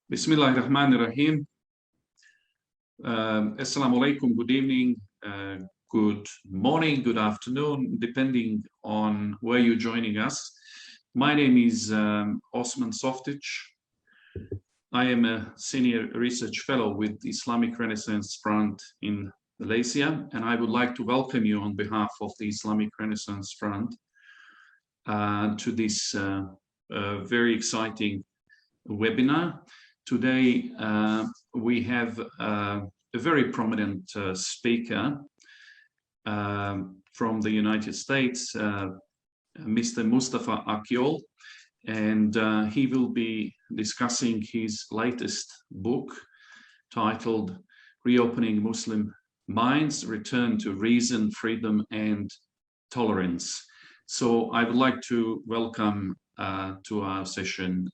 Bismillahirrahmanirrahim. Assalamu alaikum, good evening, good morning, good afternoon, depending on where you're joining us. My name is Osman Softić. I am a senior research fellow with the Islamic Renaissance Front in Malaysia, and I would like to welcome you on behalf of the Islamic Renaissance Front to this very exciting webinar. Today, we have a very prominent speaker from the United States, Mr. Mustafa Akyol, and he will be discussing his latest book titled Reopening Muslim Minds, Return to Reason, Freedom and Tolerance. So I would like to welcome to our session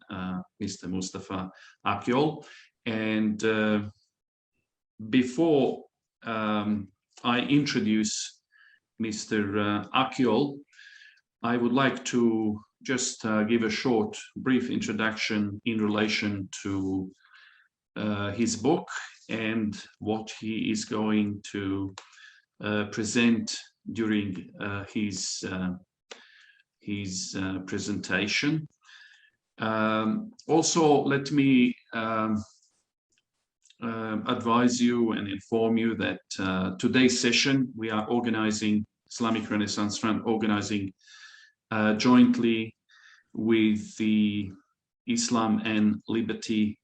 Mr. Mustafa Akyol. And before I introduce Mr. Akyol, I would like to just give a short, brief introduction in relation to his book and what he is going to present during his presentation. Also, let me advise you and inform you that today's session we are organizing, Islamic Renaissance Front organizing jointly with the Islam and Liberty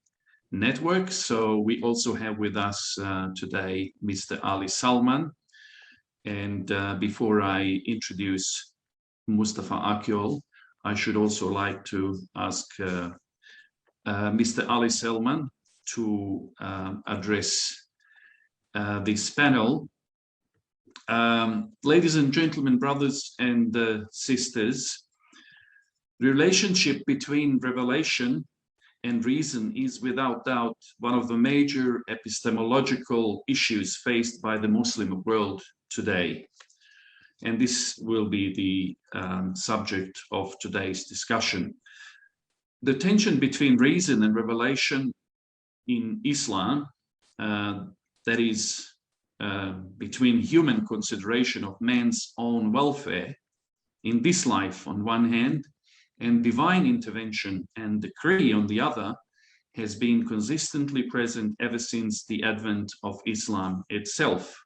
Network. So we also have with us today Mr. Ali Salman. And before I introduce Mustafa Akyol, I should also like to ask Mr. Ali Salman to address this panel. Ladies and gentlemen, brothers and sisters, the relationship between revelation and reason is without doubt one of the major epistemological issues faced by the Muslim world today. And this will be the subject of today's discussion. The tension between reason and revelation in Islam, that is, between human consideration of man's own welfare in this life on one hand, and divine intervention and decree on the other, has been consistently present ever since the advent of Islam itself.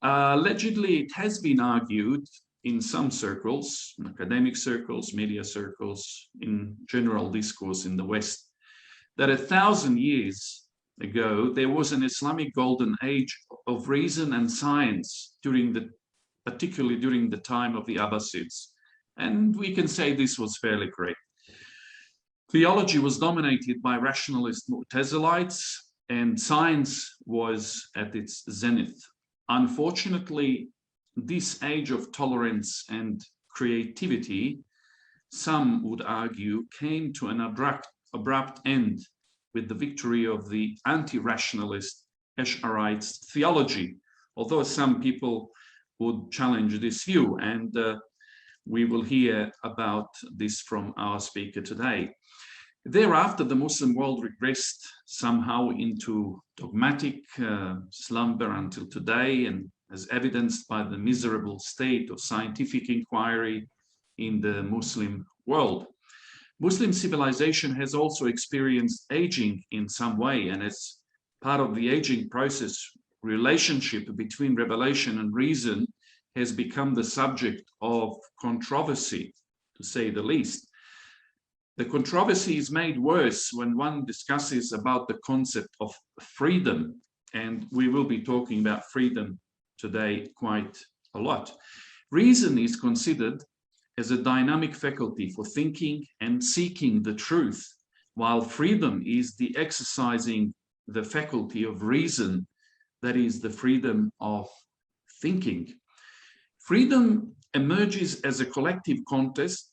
Allegedly, it has been argued in some circles, in academic circles, media circles, in general discourse in the West, that 1,000 years ago, there was an Islamic golden age of reason and science, particularly during the time of the Abbasids. And we can say this was fairly correct. Theology was dominated by rationalist Mu'tazilites, and science was at its zenith. Unfortunately, this age of tolerance and creativity, some would argue, came to an abrupt end with the victory of the anti-rationalist Ash'arite theology, although some people would challenge this view, and we will hear about this from our speaker today. Thereafter, the Muslim world regressed somehow into dogmatic slumber until today, and as evidenced by the miserable state of scientific inquiry in the Muslim world. Muslim civilization has also experienced aging in some way, and as part of the aging process, relationship between revelation and reason has become the subject of controversy, to say the least. The controversy is made worse when one discusses about the concept of freedom, and we will be talking about freedom today quite a lot. Reason is considered as a dynamic faculty for thinking and seeking the truth, while freedom is the exercising the faculty of reason, that is the freedom of thinking. Freedom emerges as a collective contest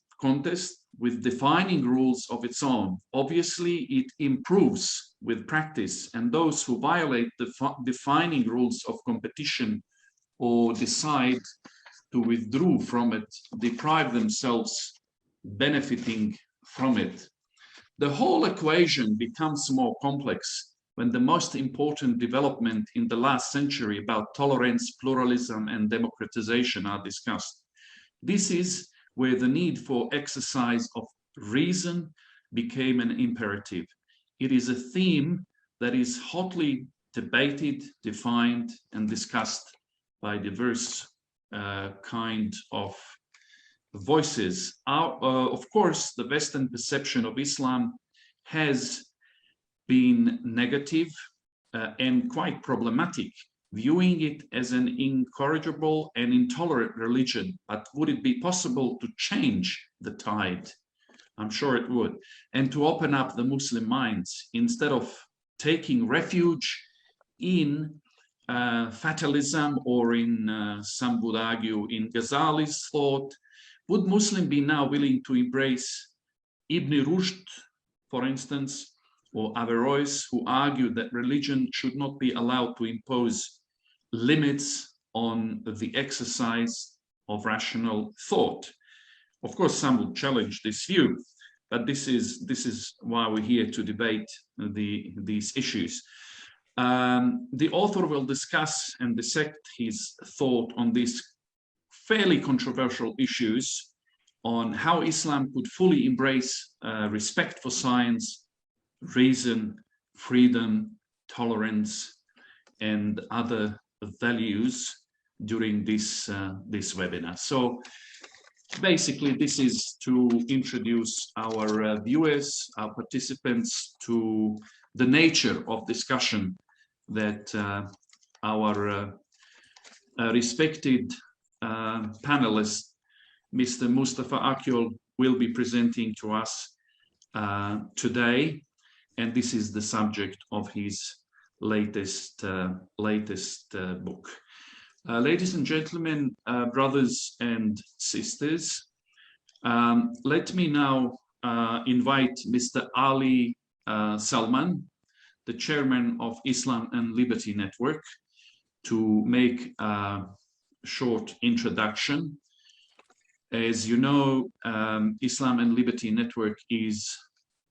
with defining rules of its own. Obviously, it improves with practice, and those who violate the defining rules of competition or decide to withdraw from it deprive themselves benefiting from it. The whole equation becomes more complex when the most important development in the last century about tolerance, pluralism, and democratization are discussed. This is where the need for exercise of reason became an imperative. It is a theme that is hotly debated, defined, and discussed by diverse kind of voices. Of course, the Western perception of Islam has been negative and quite problematic, viewing it as an incorrigible and intolerant religion. But would it be possible to change the tide? I'm sure it would. And to open up the Muslim minds instead of taking refuge in fatalism or in, some would argue, in Ghazali's thought. Would Muslims be now willing to embrace Ibn Rushd, for instance, or Averroes, who argued that religion should not be allowed to impose limits on the exercise of rational thought? Of course, some will challenge this view, but this is why we're here to debate these issues. The author will discuss and dissect his thought on these fairly controversial issues on how Islam could fully embrace respect for science, reason, freedom, tolerance, and other values during this webinar. So basically, this is to introduce our viewers, our participants, to the nature of discussion that our respected panelist, Mr. Mustafa Akyol, will be presenting to us today. And this is the subject of his latest book. Ladies and gentlemen, brothers and sisters, let me now invite Mr. Ali Salman, the chairman of Islam and Liberty Network, to make a short introduction. As you know, Islam and Liberty Network is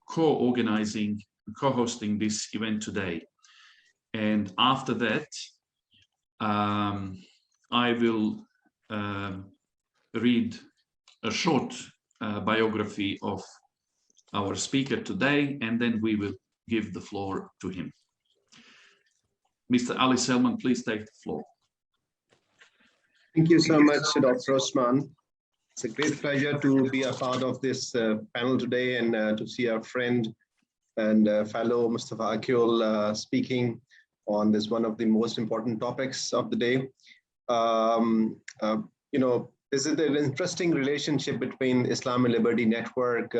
co-organizing, co-hosting this event today. And after that, I will read a short biography of our speaker today, and then we will give the floor to him. Mr. Ali Salman, please take the floor. Thank you so much, Dr. Osman. It's a great pleasure to be a part of this panel today and to see our friend and fellow Mustafa Akyol speaking on this one of the most important topics of the day. You know, this is an interesting relationship between Islam and Liberty Network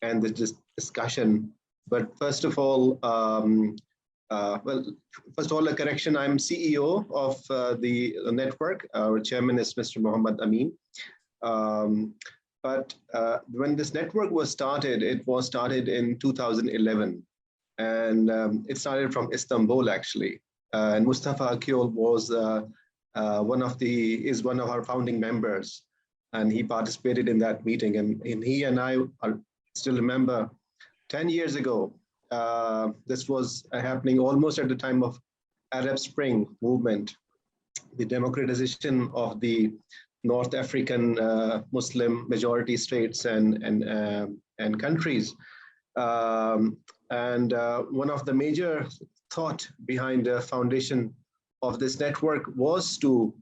and this discussion. But first of all, a correction, I'm CEO of the network. Our chairman is Mr. Muhammad Amin. But when this network was started, it was started in 2011. And it started from Istanbul, actually. And Mustafa Akyol was one of our founding members. And he participated in that meeting. And he and I still remember 10 years ago, this was happening almost at the time of Arab Spring movement, the democratization of the North African Muslim majority states and countries. And one of the major thought behind the foundation of this network was to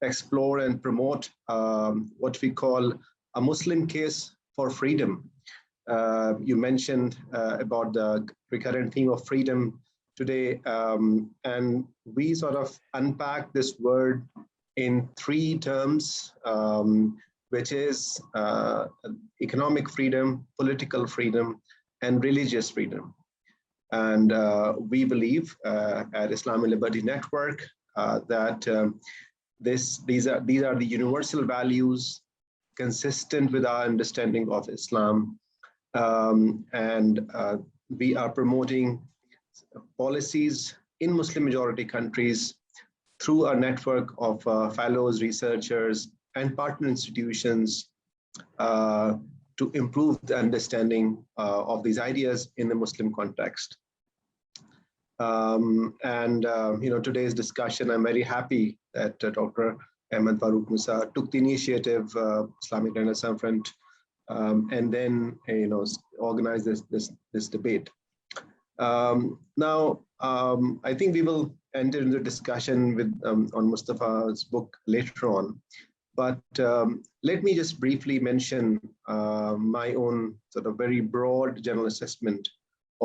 explore and promote what we call a Muslim case for freedom. You mentioned about the recurrent theme of freedom today, and we sort of unpack this word in three terms, which is economic freedom, political freedom, and religious freedom. And we believe at Islam and Liberty Network that these are the universal values consistent with our understanding of Islam. And we are promoting policies in Muslim majority countries through a network of fellows, researchers, and partner institutions to improve the understanding of these ideas in the Muslim context. Today's discussion, I'm very happy that Dr. Ahmed Farooq Musa took the initiative, Islamic Renaissance Front, and then organized this debate. Now, I think we will enter into discussion with on Mustafa's book later on. But let me just briefly mention my own sort of very broad general assessment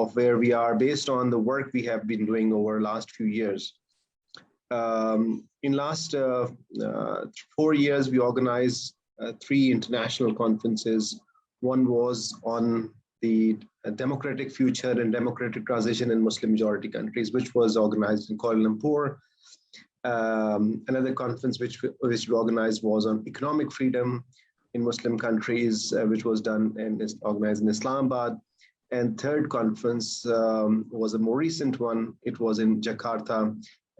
of where we are based on the work we have been doing over the last few years. In last 4 years, we organized 3 international conferences. One was on the democratic future and democratic transition in Muslim majority countries, which was organized in Kuala Lumpur. Another conference which we organized was on economic freedom in Muslim countries, which was done and is organized in Islamabad. And third conference was a more recent one. It was in Jakarta,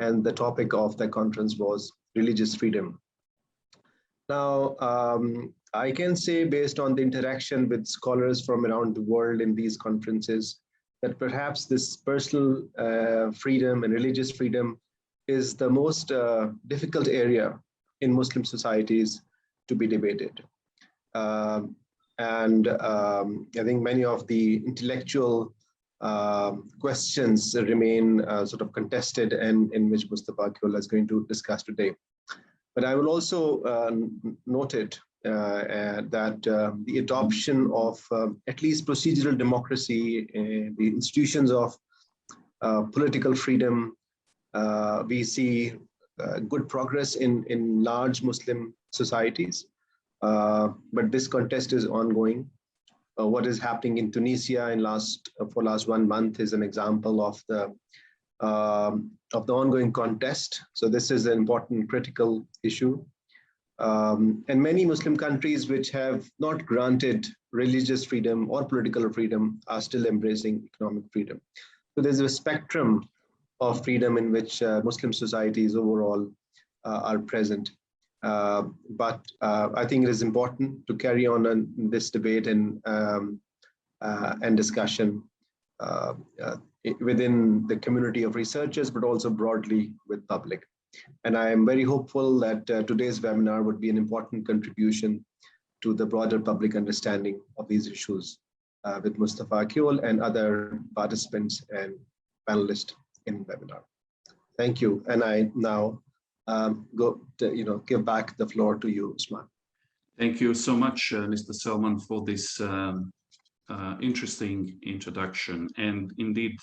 and the topic of the conference was religious freedom. Now, I can say, based on the interaction with scholars from around the world in these conferences, that perhaps this personal freedom and religious freedom is the most difficult area in Muslim societies to be debated. I think many of the intellectual questions remain sort of contested, and in which Mustafa Akyol is going to discuss today. But I will also note it that the adoption of at least procedural democracy, the institutions of political freedom, we see good progress in large Muslim societies. But this contest is ongoing. What is happening in Tunisia for last 1 month is an example of the ongoing contest. So this is an important critical issue. And many Muslim countries which have not granted religious freedom or political freedom are still embracing economic freedom. So there's a spectrum of freedom in which Muslim societies overall are present. But I think it is important to carry on this debate and discussion within the community of researchers, but also broadly with public. And I am very hopeful that today's webinar would be an important contribution to the broader public understanding of these issues with Mustafa Akyol and other participants and panelists in the webinar. Thank you. And I now give back the floor to you, Osman. Thank you so much, Mr. Salman, for this interesting introduction. And indeed,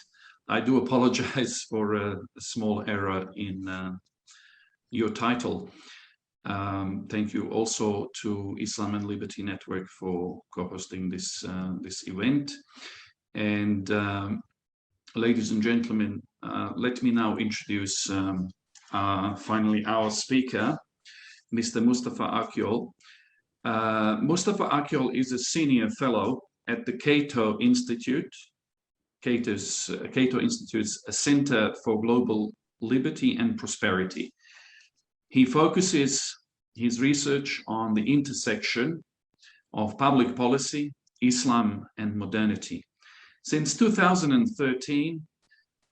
I do apologize for a small error in your title. Thank you also to Islam and Liberty Network for co-hosting this event. And ladies and gentlemen, let me now introduce finally our speaker, Mr. Mustafa Akyol. Mustafa Akyol is a senior fellow at the Cato Institute. Cato Institute's a Center for Global Liberty and Prosperity. He focuses his research on the intersection of public policy, Islam, and modernity. Since 2013,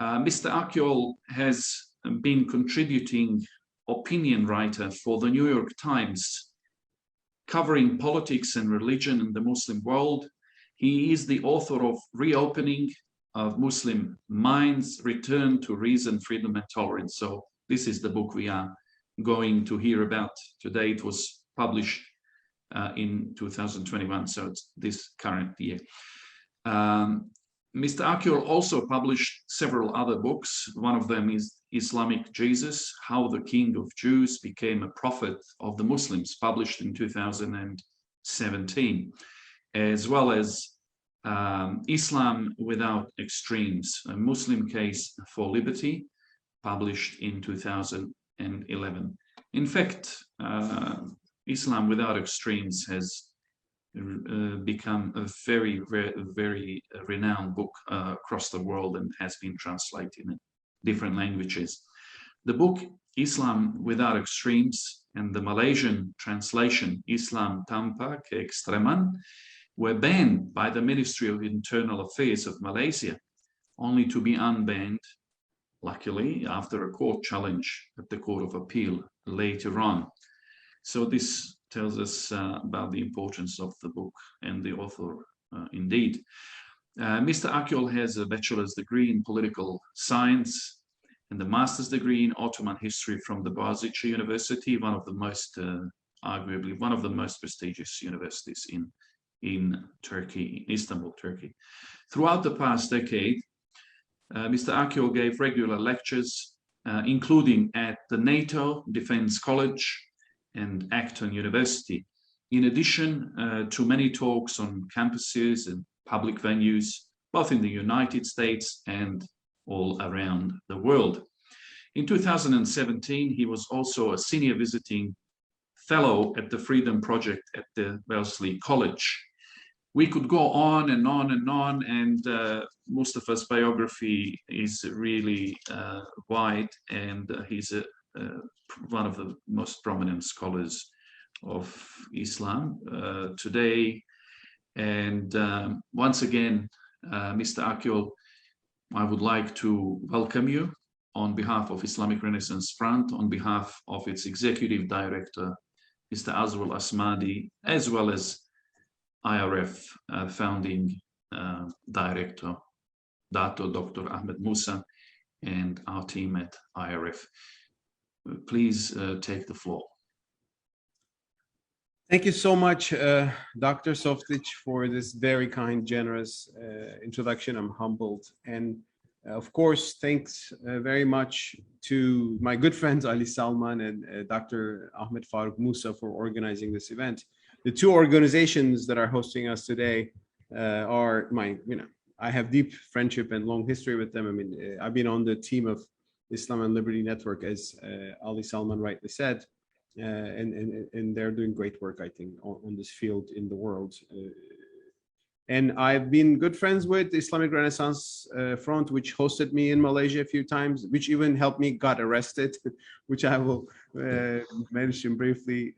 Mr. Akyol has been contributing opinion writer for the New York Times, covering politics and religion in the Muslim world. He is the author of Reopening of Muslim Minds, Return to Reason, Freedom and Tolerance. So this is the book we are going to hear about today. It was published in 2021, so it's this current year. Mr. Akyol also published several other books. One of them is Islamic Jesus, How the King of Jews Became a Prophet of the Muslims, published in 2017, as well as Islam Without Extremes, a Muslim Case for Liberty, published in 2011. In fact, Islam Without Extremes has become a very, very renowned book across the world and has been translated in different languages. The book Islam Without Extremes and the Malaysian translation Islam Tanpa Keekstreman were banned by the Ministry of Internal Affairs of Malaysia, only to be unbanned, luckily, after a court challenge at the Court of Appeal later on. So this tells us about the importance of the book and the author indeed. Mr. Akyol has a bachelor's degree in political science and a master's degree in Ottoman history from the Boğaziçi University, one of the most, arguably, one of the most prestigious universities in Turkey, Istanbul, Turkey. Throughout the past decade, Mr. Akyol gave regular lectures, including at the NATO Defense College and Acton University, in addition to many talks on campuses and public venues, both in the United States and all around the world. In 2017, he was also a senior visiting fellow at the Freedom Project at the Wellesley College. We could go on and on and on, and Mustafa's biography is really wide, and he's one of the most prominent scholars of Islam today. And once again, Mr. Akyol, I would like to welcome you on behalf of Islamic Renaissance Front, on behalf of its executive director, Mr. Azwal Asmadi, as well as IRF founding director, Dato Dr. Ahmed Musa, and our team at IRF. Please take the floor. Thank you so much, Dr. Softić, for this very kind, generous introduction. I'm humbled. And of course, thanks very much to my good friends, Ali Salman and Dr. Ahmed Faruk Musa for organizing this event. The two organizations that are hosting us today are my, I have deep friendship and long history with them. I mean, I've been on the team of Islam and Liberty Network, as Ali Salman rightly said, and they're doing great work, I think, on this field in the world. And I've been good friends with the Islamic Renaissance Front, which hosted me in Malaysia a few times, which even helped me got arrested, which I will mention briefly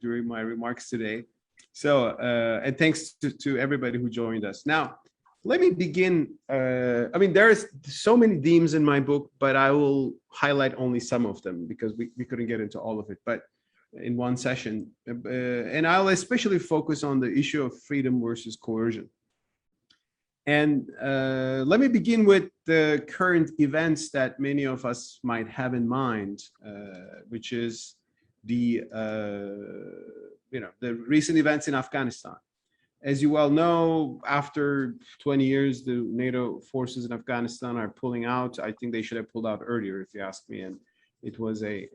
during my remarks today. So, and thanks to everybody who joined us. Now, let me begin. I mean, there's so many themes in my book, but I will highlight only some of them because we couldn't get into all of it, but in one session. And I'll especially focus on the issue of freedom versus coercion. And let me begin with the current events that many of us might have in mind, which is the recent events in Afghanistan. As you well know, after 20 years, the NATO forces in Afghanistan are pulling out. I think they should have pulled out earlier, if you ask me. And it was a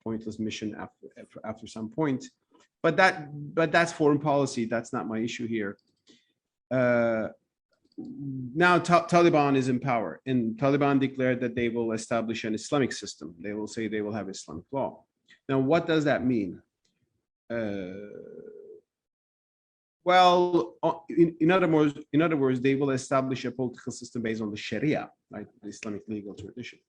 pointless mission after some point. But that's foreign policy. That's not my issue here. Now Taliban is in power, and Taliban declared that they will establish an Islamic system. They will say they will have Islamic law. Now, what does that mean? Well, in other words, they will establish a political system based on the Sharia, right, the Islamic legal tradition,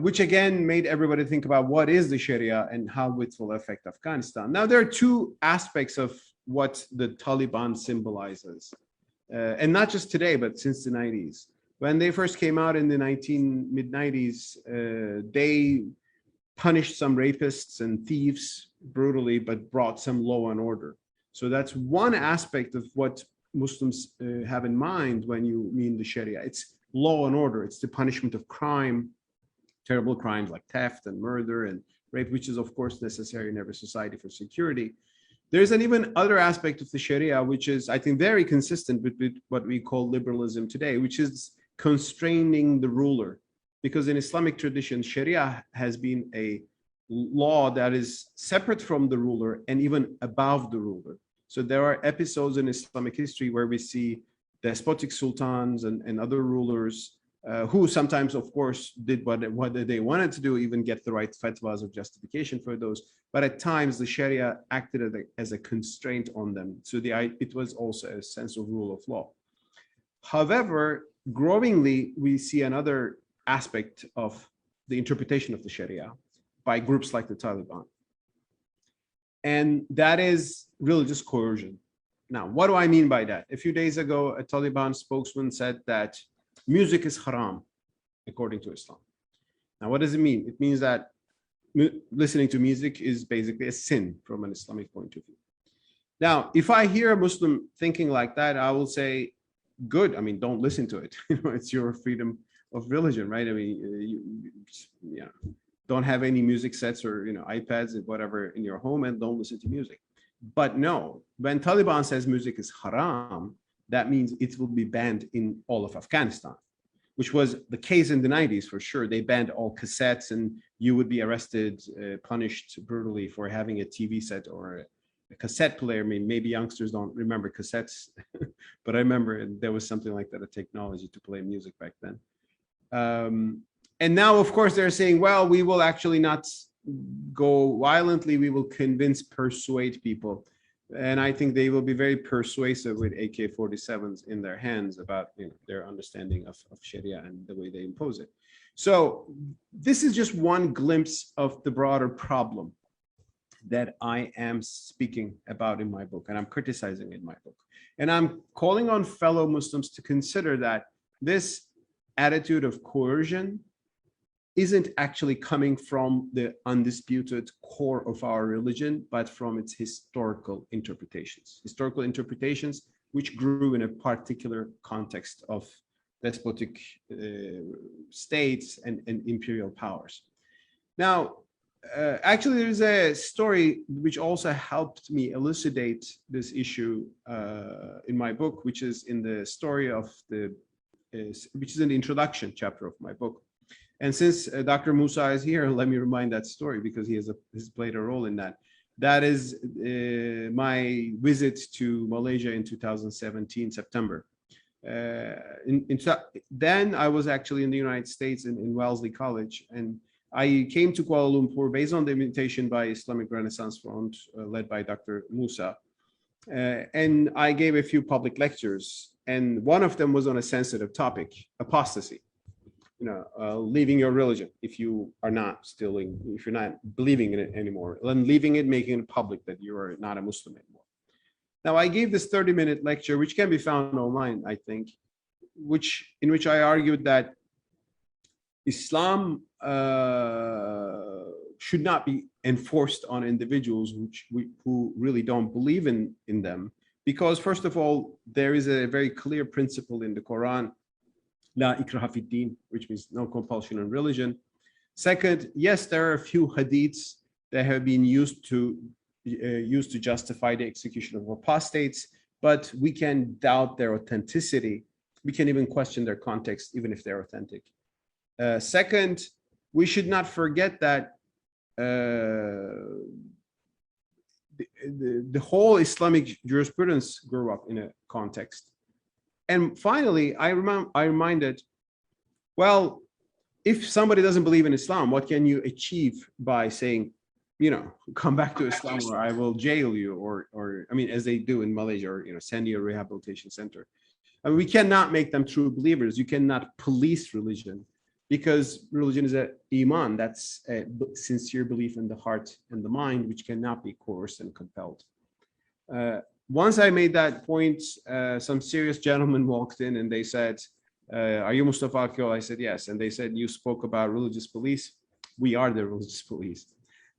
which again made everybody think about what is the Sharia and how it will affect Afghanistan. Now, there are two aspects of what the Taliban symbolizes, and not just today, but since the 90s. When they first came out in the mid-90s, they punished some rapists and thieves brutally, but brought some law and order. So that's one aspect of what Muslims have in mind when you mean the Sharia. It's law and order. It's the punishment of crime, terrible crimes like theft and murder and rape, which is of course necessary in every society for security. There's an even other aspect of the Sharia, which is, I think, very consistent with what we call liberalism today, which is constraining the ruler. Because in Islamic tradition, Sharia has been a law that is separate from the ruler and even above the ruler. So there are episodes in Islamic history where we see despotic sultans and other rulers who sometimes, of course, did what they wanted to do, even get the right fatwas or justification for those. But at times, the Sharia acted as a constraint on them. So it was also a sense of rule of law. However, growingly, we see another aspect of the interpretation of the Sharia by groups like the Taliban. And that is religious coercion. Now, what do I mean by that? A few days ago, a Taliban spokesman said that music is haram, according to Islam. Now, what does it mean? It means that listening to music is basically a sin from an Islamic point of view. Now, if I hear a Muslim thinking like that, I will say, good. I mean, don't listen to it. It's your freedom of religion, right? I mean, don't have any music sets or iPads or whatever in your home, and don't listen to music. But no, when Taliban says music is haram, that means it will be banned in all of Afghanistan, which was the case in the 90s for sure. They banned all cassettes, and you would be arrested, punished brutally for having a TV set or a cassette player. I mean, maybe youngsters don't remember cassettes, but I remember there was something like that, a technology to play music back then. And now, of course, they're saying, well, we will actually not go violently. We will persuade people. And I think they will be very persuasive with AK-47s in their hands about their understanding of Sharia and the way they impose it. So this is just one glimpse of the broader problem that I am speaking about in my book, and I'm criticizing in my book. And I'm calling on fellow Muslims to consider that this attitude of coercion isn't actually coming from the undisputed core of our religion, but from its historical interpretations which grew in a particular context of despotic states and imperial powers. Now, actually, there's a story which also helped me elucidate this issue in my book, which is in the story of which is in the introduction chapter of my book. And since Dr. Musa is here, let me remind that story because he has played a role in that. That is my visit to Malaysia in 2017, September. Then I was actually in the United States in Wellesley College, and I came to Kuala Lumpur based on the invitation by Islamic Renaissance Front, led by Dr. Musa. And I gave a few public lectures, and one of them was on a sensitive topic, apostasy. Leaving your religion if you are not if you're not believing in it anymore, and leaving it, making it public that you are not a Muslim anymore. Now, I gave this 30-minute lecture, which can be found online, I think, in which I argued that Islam should not be enforced on individuals who really don't believe in them, because first of all, there is a very clear principle in the Quran, La ikraha fi din, which means no compulsion on religion. Second, yes, there are a few hadiths that have been used to justify the execution of apostates, but we can doubt their authenticity. We can even question their context, even if they're authentic. Second, we should not forget that the whole Islamic jurisprudence grew up in a context. And finally, I reminded, well, if somebody doesn't believe in Islam, what can you achieve by saying, come back to Islam or I will jail you, or I mean, as they do in Malaysia, or, send you a rehabilitation center. I mean, we cannot make them true believers. You cannot police religion, because religion is an iman, that's a sincere belief in the heart and the mind, which cannot be coerced and compelled. Once I made that point, some serious gentlemen walked in and they said, are you Mustafa Akyol? I said, yes. And they said, you spoke about religious police. We are the religious police.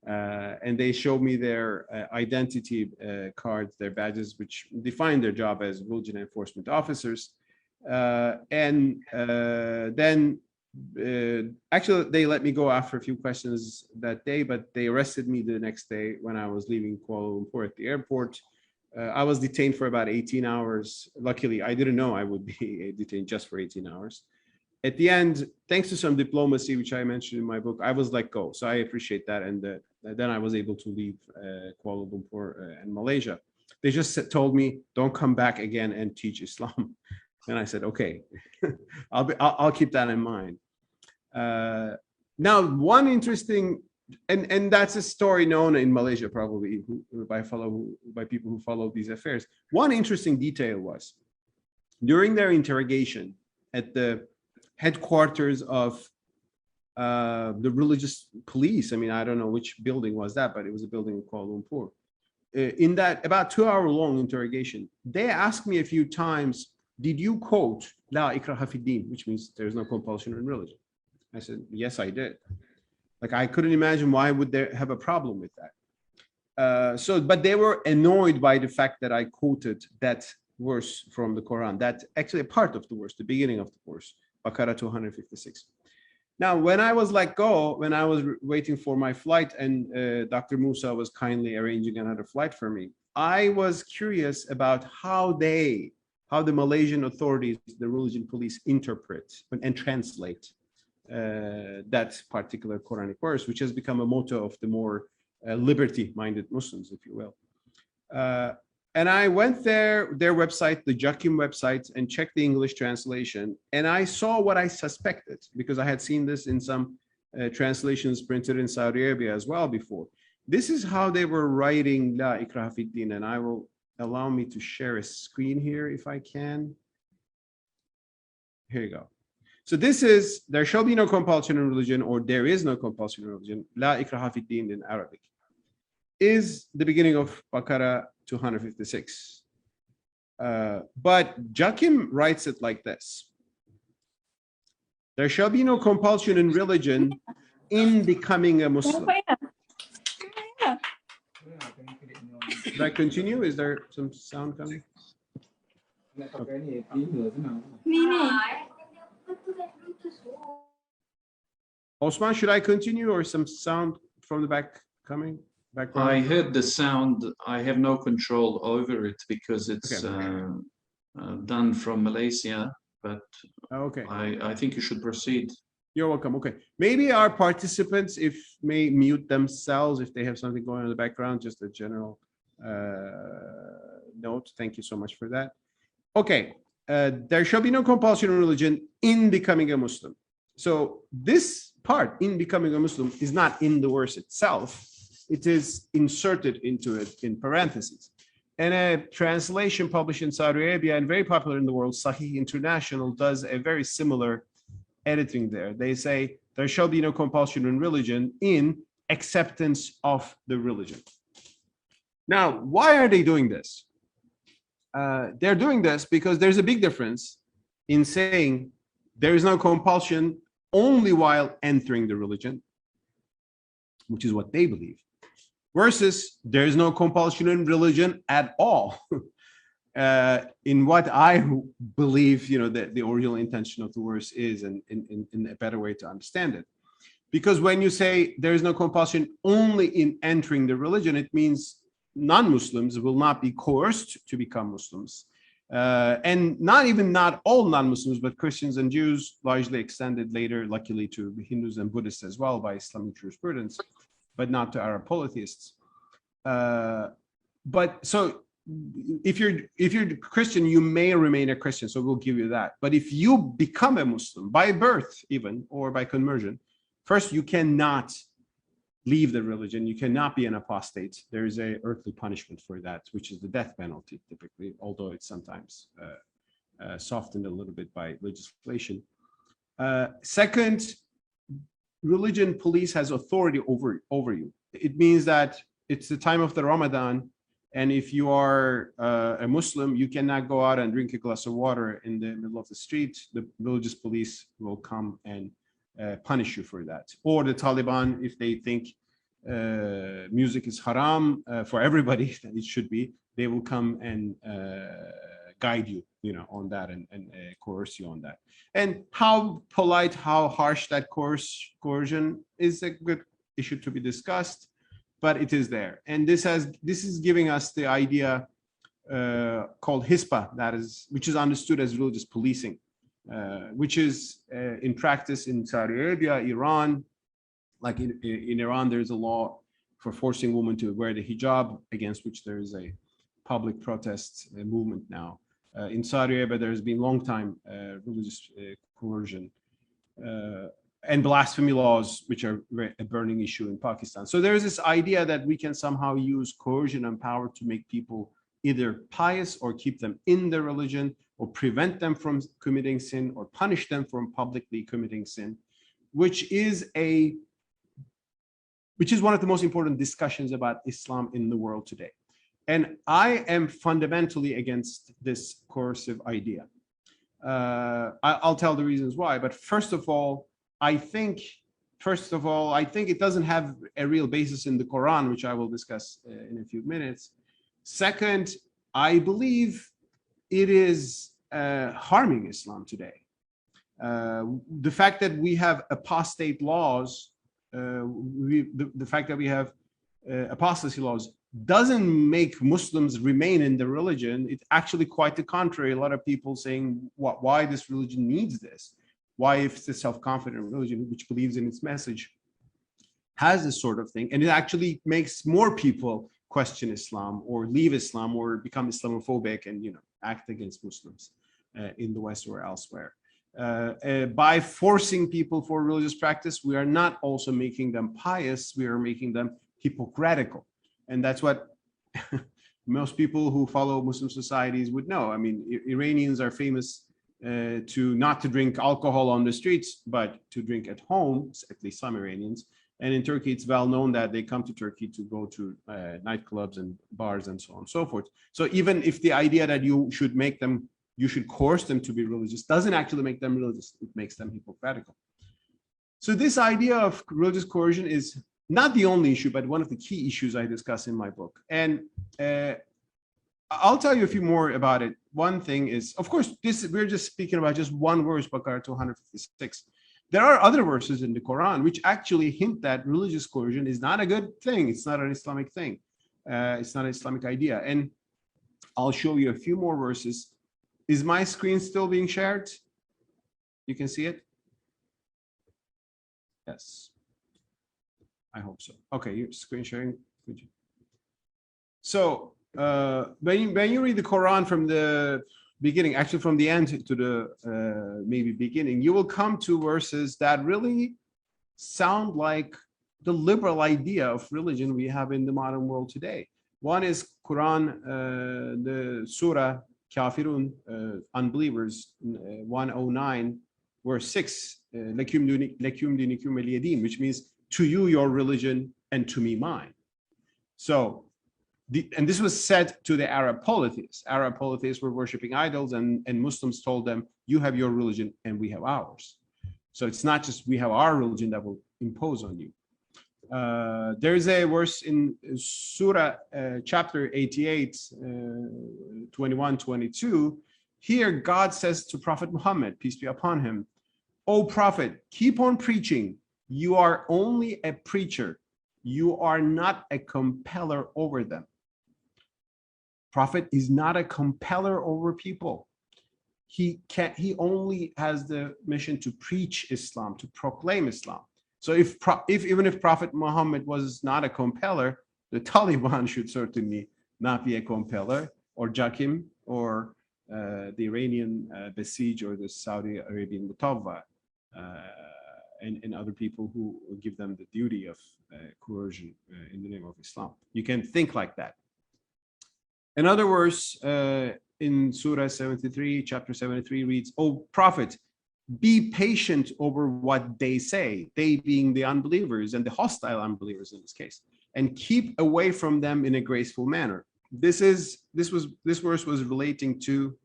And they showed me their identity cards, their badges, which define their job as religion enforcement officers. Then actually, they let me go after a few questions that day, but they arrested me the next day when I was leaving Kuala Lumpur at the airport. I was detained for about 18 hours. Luckily, I didn't know I would be detained just for 18 hours. At the end, thanks to some diplomacy, which I mentioned in my book, I was let go. So I appreciate that. And then I was able to leave Kuala Lumpur and Malaysia. They just told me, don't come back again and teach Islam. And I said, okay, I'll keep that in mind. Now, one interesting, and that's a story known in Malaysia probably by people who follow these affairs. One interesting detail was during their interrogation at the headquarters of the religious police. I mean, I don't know which building was that, but it was a building in Kuala Lumpur. In that about 2-hour-long interrogation, they asked me a few times, did you quote La ikraha fi din, which means there's no compulsion in religion? I said, yes, I did. Like, I couldn't imagine why would they have a problem with that. But they were annoyed by the fact that I quoted that verse from the Quran. That's actually a part of the verse, the beginning of the verse, Baqarah 256. Now, when I was let go, when I was waiting for my flight and Dr. Musa was kindly arranging another flight for me, I was curious about how the Malaysian authorities, the religion police, interpret and translate that particular Quranic verse, which has become a motto of the more liberty-minded Muslims, if you will. And I went their website, the Jakim website, and checked the English translation. And I saw what I suspected, because I had seen this in some translations printed in Saudi Arabia as well before. This is how they were writing La ikraha fi din, and I will allow me to share a screen here if I can. Here you go. So this is, there shall be no compulsion in religion, or there is no compulsion in religion. La ikraha fi din in Arabic is the beginning of Baqarah 256. But Jakim writes it like this. There shall be no compulsion in religion in becoming a Muslim. Should I continue? Is there some sound coming? Okay. Osman, should I continue, or some sound from the back coming? Background? I heard the sound. I have no control over it because it's done from Malaysia, but okay. I think you should proceed. You're welcome. Okay. Maybe our participants, may mute themselves if they have something going on in the background, just a general note. Thank you so much for that. Okay. There shall be no compulsion in religion in becoming a Muslim. So this part, in becoming a Muslim, is not in the verse itself. It is inserted into it in parentheses. And a translation published in Saudi Arabia and very popular in the world, Sahih International, does a very similar editing there. They say, there shall be no compulsion in religion in acceptance of the religion. Now, why are they doing this? They're doing this because there's a big difference in saying there is no compulsion only while entering the religion, which is what they believe, versus there is no compulsion in religion at all. In what I believe, the original intention of the verse is, and in a better way to understand it. Because when you say there is no compulsion only in entering the religion, it means non-Muslims will not be coerced to become Muslims. And not all non-Muslims, but Christians and Jews, largely extended later, luckily, to Hindus and Buddhists as well by Islamic jurisprudence, but not to Arab polytheists. But so if you're Christian, you may remain a Christian, so we'll give you that. But if you become a Muslim by birth, even, or by conversion, first, you cannot leave the religion. You cannot be an apostate. There is a earthly punishment for that, which is the death penalty, typically, although it's sometimes softened a little bit by legislation. Second, religion police has authority over you. It means that it's the time of the Ramadan, and if you are a Muslim, you cannot go out and drink a glass of water in the middle of the street. The religious police will come and punish you for that. Or the Taliban, if they think music is haram for everybody, that it should be, they will come and guide you, on that and coerce you on that. And how polite, how harsh that coercion is a good issue to be discussed, but it is there. And this is giving us the idea called hispa, which is understood as religious policing. Which is in practice in Saudi Arabia, Iran. Like in Iran, there's a law for forcing women to wear the hijab, against which there is a public protest movement now. In Saudi Arabia, there's been long time religious coercion and blasphemy laws, which are a burning issue in Pakistan. So there's this idea that we can somehow use coercion and power to make people either pious or keep them in the religion, or prevent them from committing sin, or punish them from publicly committing sin, which is one of the most important discussions about Islam in the world today. And I am fundamentally against this coercive idea. I'll tell the reasons why, but first of all, I think it doesn't have a real basis in the Quran, which I will discuss in a few minutes. Second, I believe it is harming Islam today. The fact that we have apostate laws, the fact that we have apostasy laws doesn't make Muslims remain in the religion. It's actually quite the contrary. A lot of people saying, why this religion needs this? Why, if it's a self-confident religion which believes in its message, has this sort of thing, and it actually makes more people question Islam or leave Islam or become Islamophobic and act against Muslims in the West or elsewhere. By forcing people for religious practice, we are not also making them pious, we are making them hypocritical. And that's what most people who follow Muslim societies would know. I mean, Iranians are famous not to drink alcohol on the streets, but to drink at home, at least some Iranians. And in Turkey, it's well known that they come to Turkey to go to nightclubs and bars and so on and so forth. So even if the idea that you should coerce them to be religious doesn't actually make them religious, it makes them hypocritical. So this idea of religious coercion is not the only issue, but one of the key issues I discuss in my book. And I'll tell you a few more about it. One thing is, of course, we're just speaking about just one verse, Baqarah 256. There are other verses in the Quran which actually hint that religious coercion is not a good thing. It's not an Islamic thing. It's not an Islamic idea. And I'll show you a few more verses. Is my screen still being shared? You can see it? Yes. I hope so. Okay, you're screen sharing. Good. So when you read the Quran from the beginning, actually from the end to the maybe beginning, you will come to verses that really sound like the liberal idea of religion we have in the modern world today. One is Quran, the Surah Kafirun, unbelievers, 109, verse 6, Lekum dinikum waliyadin, which means to you your religion and to me mine. So, and this was said to the Arab polytheists. Arab polytheists were worshiping idols, and Muslims told them, you have your religion and we have ours. So it's not just we have our religion that will impose on you. There is a verse in Surah chapter 88, 21, 22. Here God says to Prophet Muhammad, peace be upon him, O Prophet, keep on preaching. You are only a preacher. You are not a compeller over them. Prophet is not a compeller over people. He only has the mission to preach Islam, to proclaim Islam. So even if Prophet Muhammad was not a compeller, the Taliban should certainly not be a compeller, or Jakim, or the Iranian Abbasids, or the Saudi Arabian Mutawwa, and other people who give them the duty of coercion in the name of Islam. You can think like that. In other words, in Surah 73, chapter 73 reads, O Prophet, be patient over what they say, they being the unbelievers and the hostile unbelievers in this case, and keep away from them in a graceful manner. This verse was relating to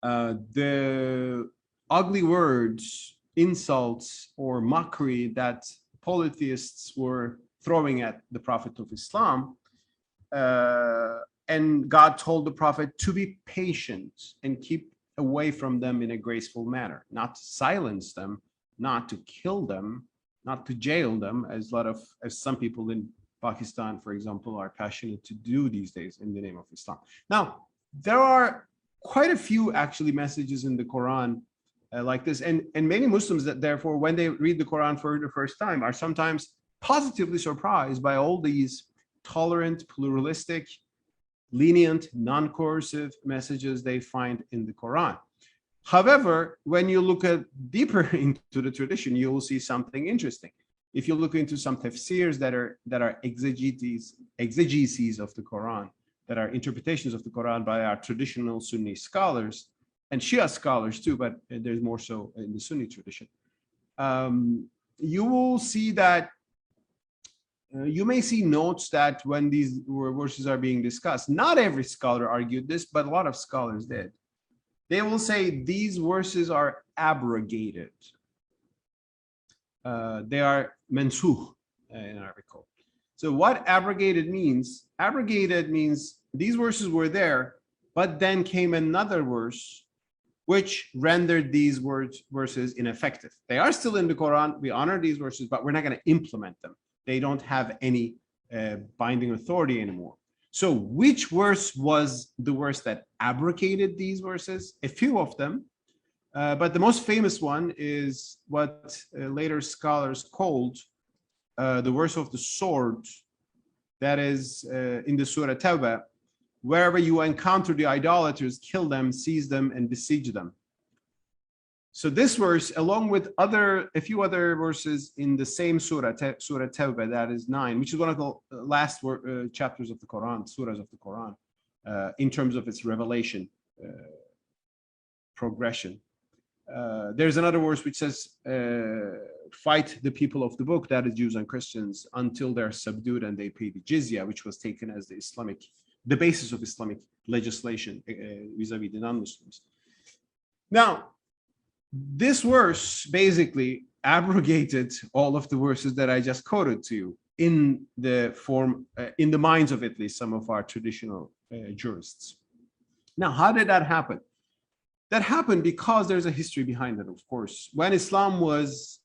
the ugly words, insults, or mockery that polytheists were throwing at the Prophet of Islam. And God told the Prophet to be patient and keep away from them in a graceful manner, not to silence them, not to kill them, not to jail them, as some people in Pakistan, for example, are passionate to do these days in the name of Islam. Now, there are quite a few actually messages in the Quran like this, and many Muslims that therefore, when they read the Quran for the first time, are sometimes positively surprised by all these tolerant, pluralistic, lenient, non-coercive messages they find in the Quran. However, when you look at deeper into the tradition, you will see something interesting. If you look into some tafsirs that are exegeses of the Quran, that are interpretations of the Quran by our traditional Sunni scholars and Shia scholars too, but there's more so in the Sunni tradition, you will see that you may see notes that when these verses are being discussed, not every scholar argued this, but a lot of scholars did. They will say these verses are abrogated. They are mansukh in Arabic. So what abrogated means these verses were there, but then came another verse which rendered these verses ineffective. They are still in the Quran. We honor these verses, but we're not going to implement them. They don't have any binding authority anymore. So which verse was the verse that abrogated these verses? A few of them, but the most famous one is what later scholars called the verse of the sword, that is in the Surah Tawbah, wherever you encounter the idolaters, kill them, seize them, and besiege them. So this verse, along with a few other verses in the same surah, Surah Tawbah, that is 9, which is one of the last chapters of the Quran, surahs of the Quran, in terms of its revelation progression. There's another verse which says, fight the people of the book, that is Jews and Christians, until they're subdued and they pay the jizya, which was taken as the basis of Islamic legislation vis-a-vis the non-Muslims. Now, this verse basically abrogated all of the verses that I just quoted to you in the minds of at least some of our traditional jurists. Now, how did that happen? That happened because there's a history behind it, of course. When Islam was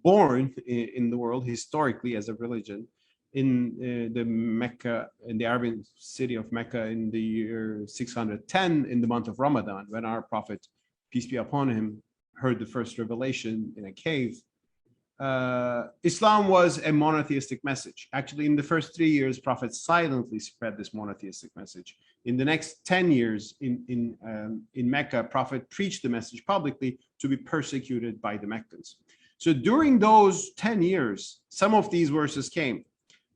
born in the world historically as a religion, in the Arabian city of Mecca in the year 610, in the month of Ramadan, when our Prophet, peace be upon him, heard the first revelation in a cave, Islam was a monotheistic message. Actually, in the first 3 years, Prophet silently spread this monotheistic message. In the next 10 years in Mecca, Prophet preached the message publicly to be persecuted by the Meccans. So during those 10 years, some of these verses came.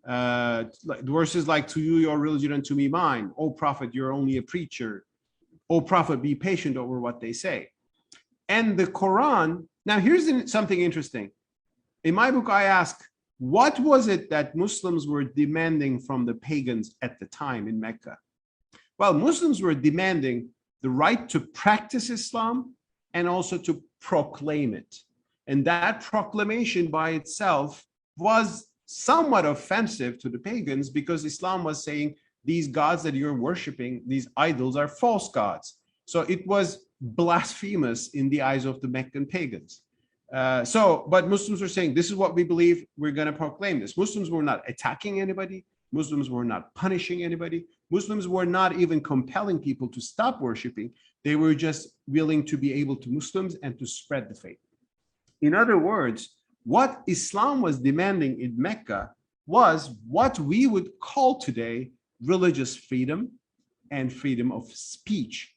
Verses like, to you your religion and to me mine. O Prophet, you're only a preacher. O Prophet, be patient over what they say. And the Quran, now here's something interesting. In my book, I ask, what was it that Muslims were demanding from the pagans at the time in Mecca? Well, Muslims were demanding the right to practice Islam and also to proclaim it. And that proclamation by itself was somewhat offensive to the pagans, because Islam was saying these gods that you're worshiping, these idols, are false gods. So it was blasphemous in the eyes of the Meccan pagans. But Muslims were saying, this is what we believe, we're going to proclaim this. Muslims were not attacking anybody. Muslims were not punishing anybody. Muslims were not even compelling people to stop worshiping. They were just willing to be able to Muslims and to spread the faith. In other words, what Islam was demanding in Mecca was what we would call today religious freedom and freedom of speech,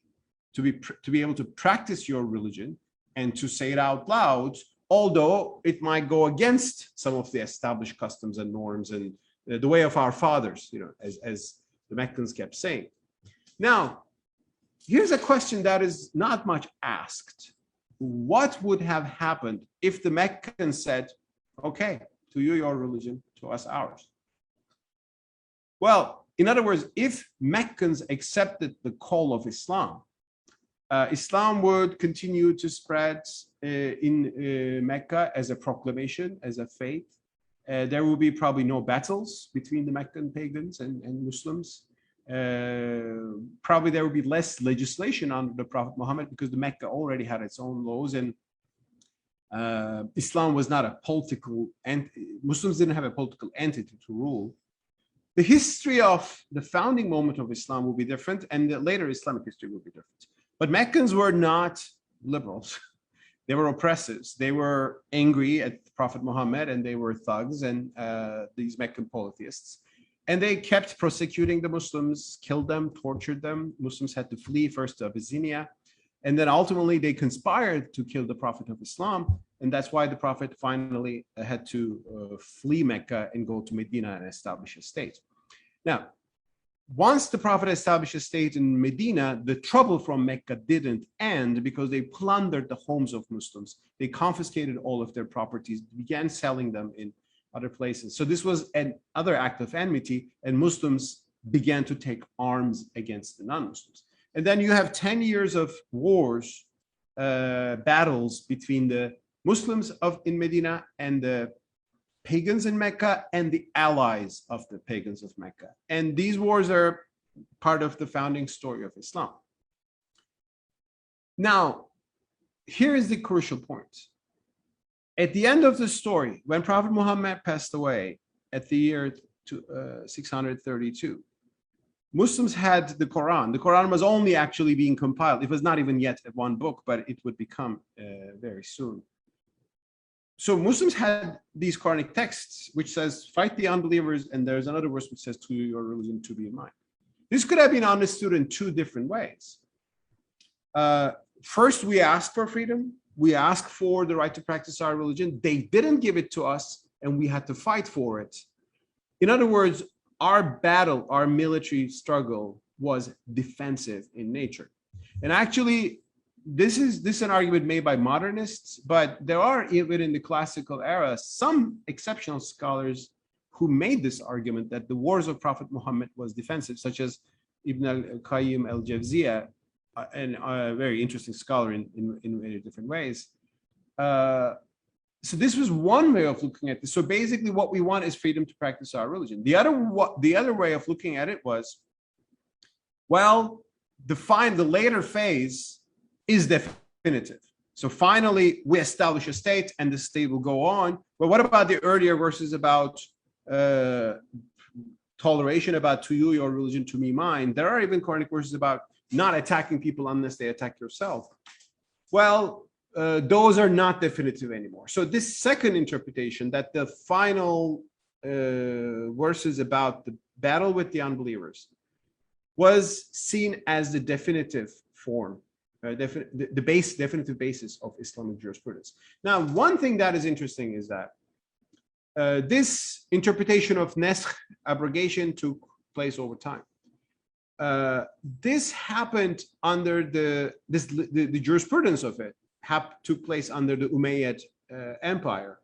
to be able to practice your religion and to say it out loud, although it might go against some of the established customs and norms and the way of our fathers, as the Meccans kept saying. Now, here's a question that is not much asked. What would have happened if the Meccans said, okay, to you your religion, to us ours? Well, in other words, if Meccans accepted the call of Islam, Islam would continue to spread in Mecca as a proclamation, as a faith. There will be probably no battles between the Meccan pagans and Muslims. Probably there will be less legislation under the Prophet Muhammad, because the Mecca already had its own laws, and Islam was not a political, and Muslims didn't have a political entity to rule. The history of the founding moment of Islam will be different, and the later Islamic history will be different. But Meccans were not liberals. They were oppressors. They were angry at Prophet Muhammad, and they were thugs, and these Meccan polytheists. And they kept prosecuting the Muslims, killed them, tortured them. Muslims had to flee first to Abyssinia. And then ultimately they conspired to kill the Prophet of Islam. And that's why the Prophet finally had to flee Mecca and go to Medina and establish a state. Now, once the Prophet established a state in Medina, the trouble from Mecca didn't end because they plundered the homes of Muslims. They confiscated all of their properties, began selling them in other places. So this was another act of enmity, and Muslims began to take arms against the non-Muslims. And then you have 10 years of wars, battles between the Muslims in Medina and the pagans in Mecca and the allies of the pagans of Mecca. And these wars are part of the founding story of Islam. Now, here is the crucial point. At the end of the story, when Prophet Muhammad passed away at the year 632, Muslims had the Quran. The Quran was only actually being compiled. It was not even yet one book, but it would become very soon. So Muslims had these Quranic texts, which says, fight the unbelievers, and there's another verse which says, to your religion, to be in mind. This could have been understood in two different ways. First, we asked for freedom. We asked for the right to practice our religion. They didn't give it to us, and we had to fight for it. In other words, our battle, our military struggle was defensive in nature. And actually, this is an argument made by modernists, but there are, even in the classical era, some exceptional scholars who made this argument that the wars of Prophet Muhammad was defensive, such as Ibn al-Qayyim al-Jawziyah, and a very interesting scholar in many different ways. So this was one way of looking at this. So basically what we want is freedom to practice our religion. The other way of looking at it was, well, the later phase is definitive. So finally, we establish a state and the state will go on. But what about the earlier verses about toleration, about to you, your religion, to me, mine? There are even Quranic verses about not attacking people unless they attack yourself. Well, those are not definitive anymore. So this second interpretation, that the final verses about the battle with the unbelievers was seen as the definitive form, the definitive basis of Islamic jurisprudence. Now, one thing that is interesting is that this interpretation of naskh, abrogation, took place over time. This happened under the jurisprudence of it took place under the Umayyad Empire,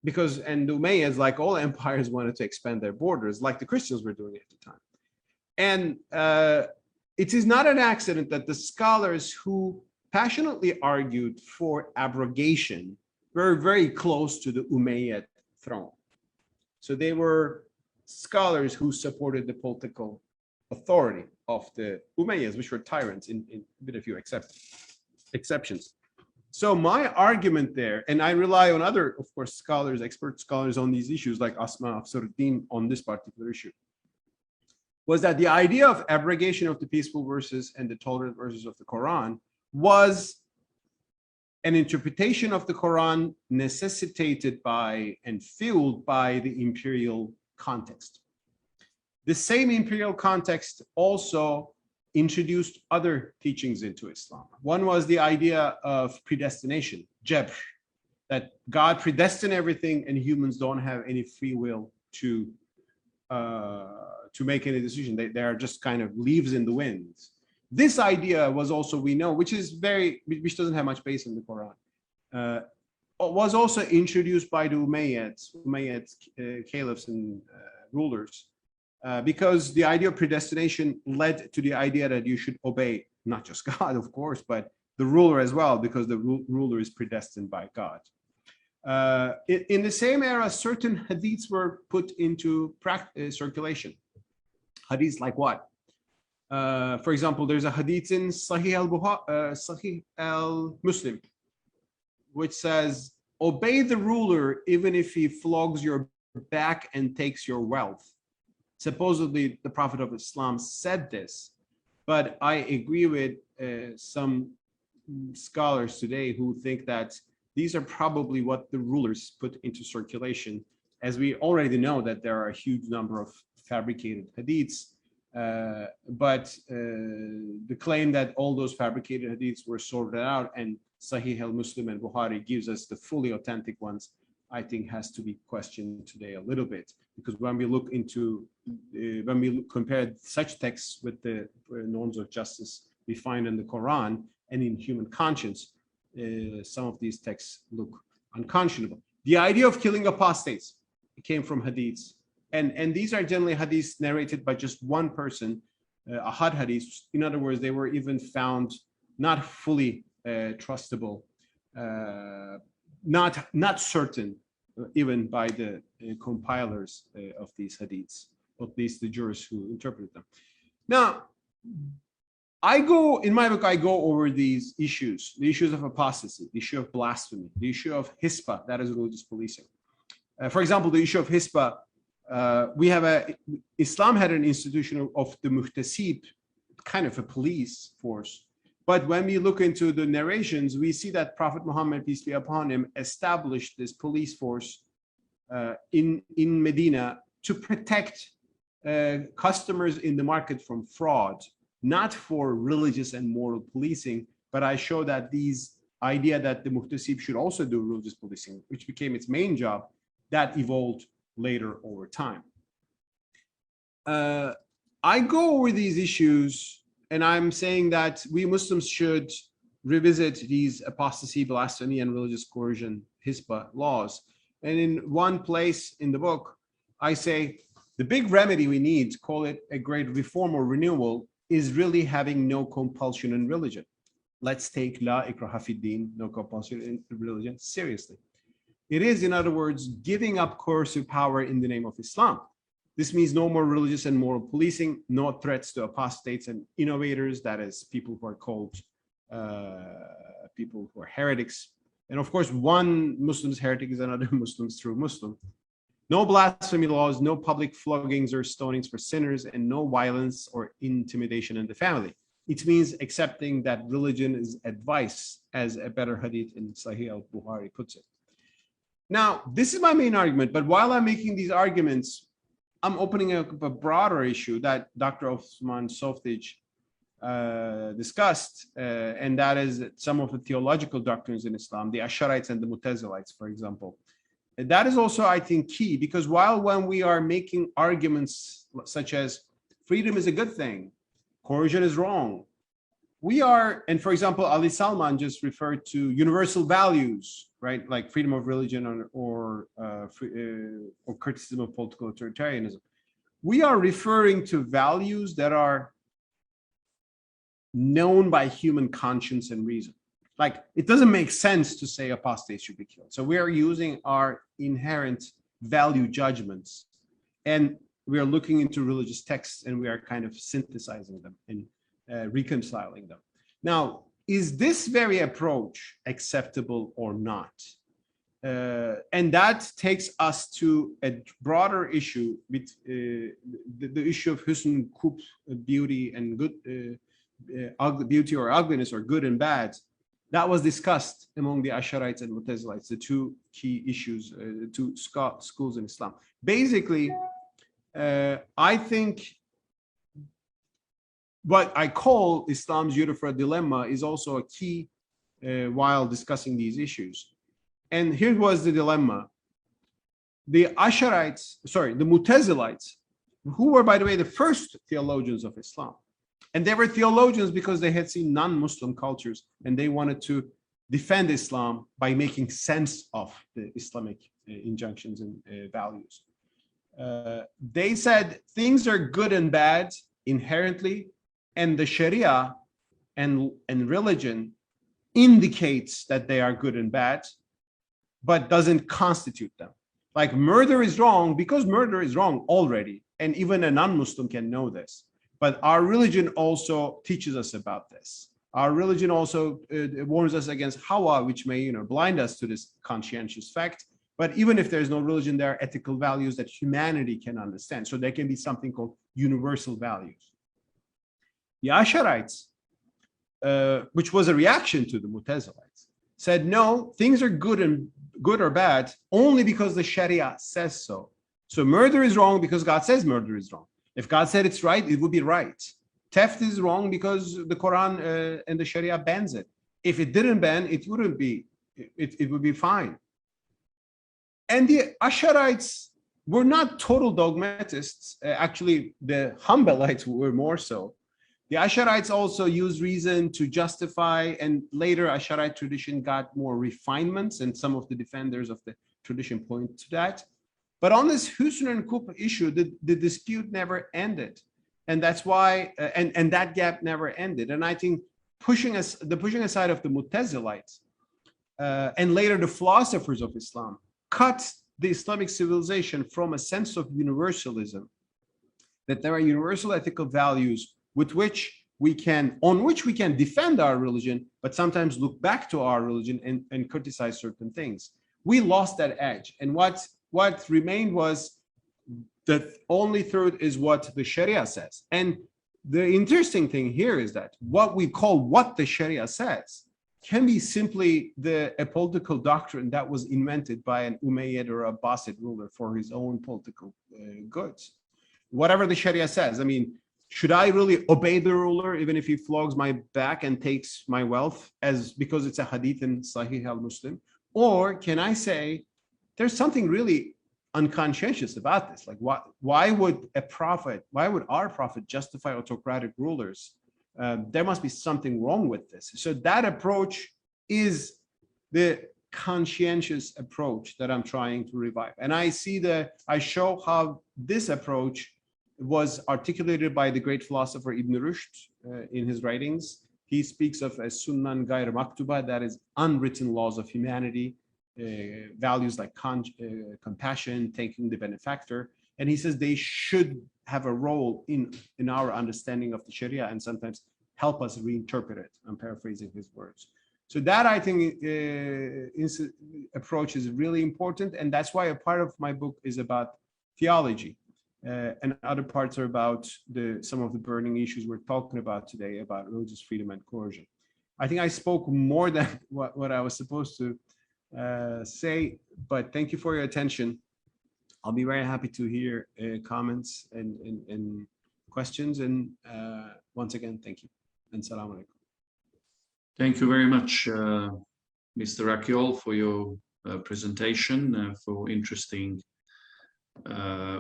and the Umayyads, like all empires, wanted to expand their borders, like the Christians were doing at the time. And it is not an accident that the scholars who passionately argued for abrogation were very close to the Umayyad throne. So they were scholars who supported the political authority of the Umayyads, which were tyrants, with a few exceptions. So my argument there, and I rely on other, of course, scholars, expert scholars on these issues, like Osman on this particular issue, was that the idea of abrogation of the peaceful verses and the tolerant verses of the Quran was an interpretation of the Quran necessitated by and fueled by the imperial context. The same imperial context also introduced other teachings into Islam. One was the idea of predestination, jabr, that God predestined everything and humans don't have any free will to make any decision. They are just kind of leaves in the wind. This idea was also, we know, which doesn't have much base in the Quran, was also introduced by the Umayyad caliphs and rulers, because the idea of predestination led to the idea that you should obey not just God, of course, but the ruler as well, because the ruler is predestined by God. In the same era, certain hadiths were put into circulation. Hadiths like what? For example, there's a hadith in Sahih al-Muslim, which says, obey the ruler even if he flogs your back and takes your wealth. Supposedly, the Prophet of Islam said this, but I agree with some scholars today who think that these are probably what the rulers put into circulation, as we already know that there are a huge number of fabricated hadiths. But the claim that all those fabricated hadiths were sorted out and Sahih al-Muslim and Bukhari gives us the fully authentic ones, I think has to be questioned today a little bit, because when we look into, when we compare such texts with the norms of justice we find in the Quran and in human conscience, some of these texts look unconscionable. The idea of killing apostates came from hadiths, and these are generally hadiths narrated by just one person, ahad hadiths. In other words, they were even found not fully trustable, not certain, even by the compilers of these hadiths, or at least the jurists who interpret them. Now, in my book, I go over these issues, the issues of apostasy, the issue of blasphemy, the issue of hisba, that is religious policing. For example, the issue of hisba, Islam had an institution of the muhtasib, kind of a police force. But when we look into the narrations, we see that Prophet Muhammad, peace be upon him, established this police force in Medina to protect customers in the market from fraud, not for religious and moral policing. But I show that these idea that the muhtasib should also do religious policing, which became its main job, that evolved later over time. I go over these issues, and I'm saying that we Muslims should revisit these apostasy, blasphemy, and religious coercion, hisba laws. And in one place in the book, I say the big remedy we need, call it a great reform or renewal, is really having no compulsion in religion. Let's take la ikraha fid din, no compulsion in religion, seriously. It is, in other words, giving up coercive power in the name of Islam. This means no more religious and moral policing, no threats to apostates and innovators, that is, people who are called people who are heretics. And of course, one Muslim's heretic is another Muslim's true Muslim. No blasphemy laws, no public floggings or stonings for sinners, and no violence or intimidation in the family. It means accepting that religion is advice, as a better hadith in Sahih al-Bukhari puts it. Now, this is my main argument, but while I'm making these arguments, I'm opening up a broader issue that Dr. Osman Softić discussed, and that is some of the theological doctrines in Islam, the Asharites and the Mutazilites, for example. And that is also, I think, key, because when we are making arguments such as freedom is a good thing, coercion is wrong, and for example, Ali Salman just referred to universal values, right, like freedom of religion or criticism of political authoritarianism. We are referring to values that are known by human conscience and reason. Like, it doesn't make sense to say apostates should be killed. So we are using our inherent value judgments, and we are looking into religious texts, and we are kind of synthesizing them and reconciling them. Now, is this very approach acceptable or not? And that takes us to a broader issue with the issue of husn, khub, beauty and good, beauty or ugliness, or good and bad. That was discussed among the Asharites and Mutazilites, the two key issues, two schools in Islam. Basically, I think what I call Islam's universal dilemma is also a key while discussing these issues. And here was the dilemma. The Mutazilites, who were, by the way, the first theologians of Islam. And they were theologians because they had seen non-Muslim cultures, and they wanted to defend Islam by making sense of the Islamic injunctions and values. They said things are good and bad inherently, and the Sharia and religion indicates that they are good and bad, but doesn't constitute them. Like, murder is wrong because murder is wrong already, and even a non-Muslim can know this. But our religion also teaches us about this. Our religion also warns us against hawa, which may blind us to this conscientious fact. But even if there's no religion, there are ethical values that humanity can understand. So there can be something called universal values. The Asharites, which was a reaction to the Mutazilites, said, no, things are good or bad only because the Sharia says so. So murder is wrong because God says murder is wrong. If God said it's right, it would be right. Theft is wrong because the Quran and the Sharia bans it. If it didn't ban, it wouldn't be. It would be fine. And the Ash'arites were not total dogmatists. Actually, the Hanbalites were more so. The Ash'arites also used reason to justify, and later Ash'arite tradition got more refinements, and some of the defenders of the tradition point to that. But on this Husn and Kup issue, the dispute never ended. And that's why, and that gap never ended. And I think pushing aside of the Mu'tazilites, and later the philosophers of Islam, cut the Islamic civilization from a sense of universalism, that there are universal ethical values on which we can defend our religion, but sometimes look back to our religion and criticize certain things. We lost that edge. And what remained was the only truth is what the Sharia says. And the interesting thing here is that what we call what the Sharia says can be simply a political doctrine that was invented by an Umayyad or Abbasid ruler for his own political goods. Whatever the Sharia says, I mean, should I really obey the ruler even if he flogs my back and takes my wealth because it's a hadith in Sahih al-Muslim? Or can I say there's something really unconscientious about this? Like, why would our prophet justify autocratic rulers? There must be something wrong with this. So that approach is the conscientious approach that I'm trying to revive. And I show how this approach was articulated by the great philosopher Ibn Rushd in his writings. He speaks of a sunnan gair maktuba, that is unwritten laws of humanity, values like compassion, thanking the benefactor. And he says they should have a role in our understanding of the Sharia and sometimes help us reinterpret it. I'm paraphrasing his words. So that, I think, approach is really important. And that's why a part of my book is about theology. And other parts are about some of the burning issues we're talking about today, about religious freedom and coercion. I think I spoke more than what I was supposed to say, but thank you for your attention. I'll be very happy to hear comments and questions. And once again, thank you. And salam alaikum. Thank you very much, Mr. Akyol, for your presentation, for interesting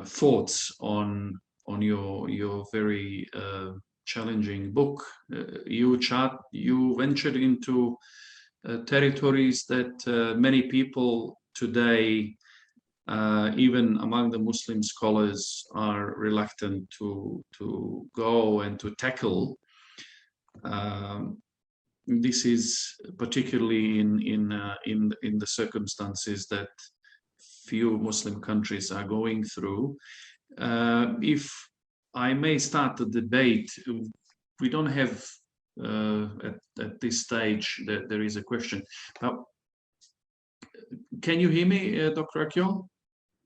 thoughts on your very challenging book. You ventured into territories that many people today, even among the Muslim scholars, are reluctant to go and to tackle. This is particularly in the circumstances that few Muslim countries are going through. If I may start the debate, we don't have at this stage that there is a question. Can you hear me, Dr. Akyol?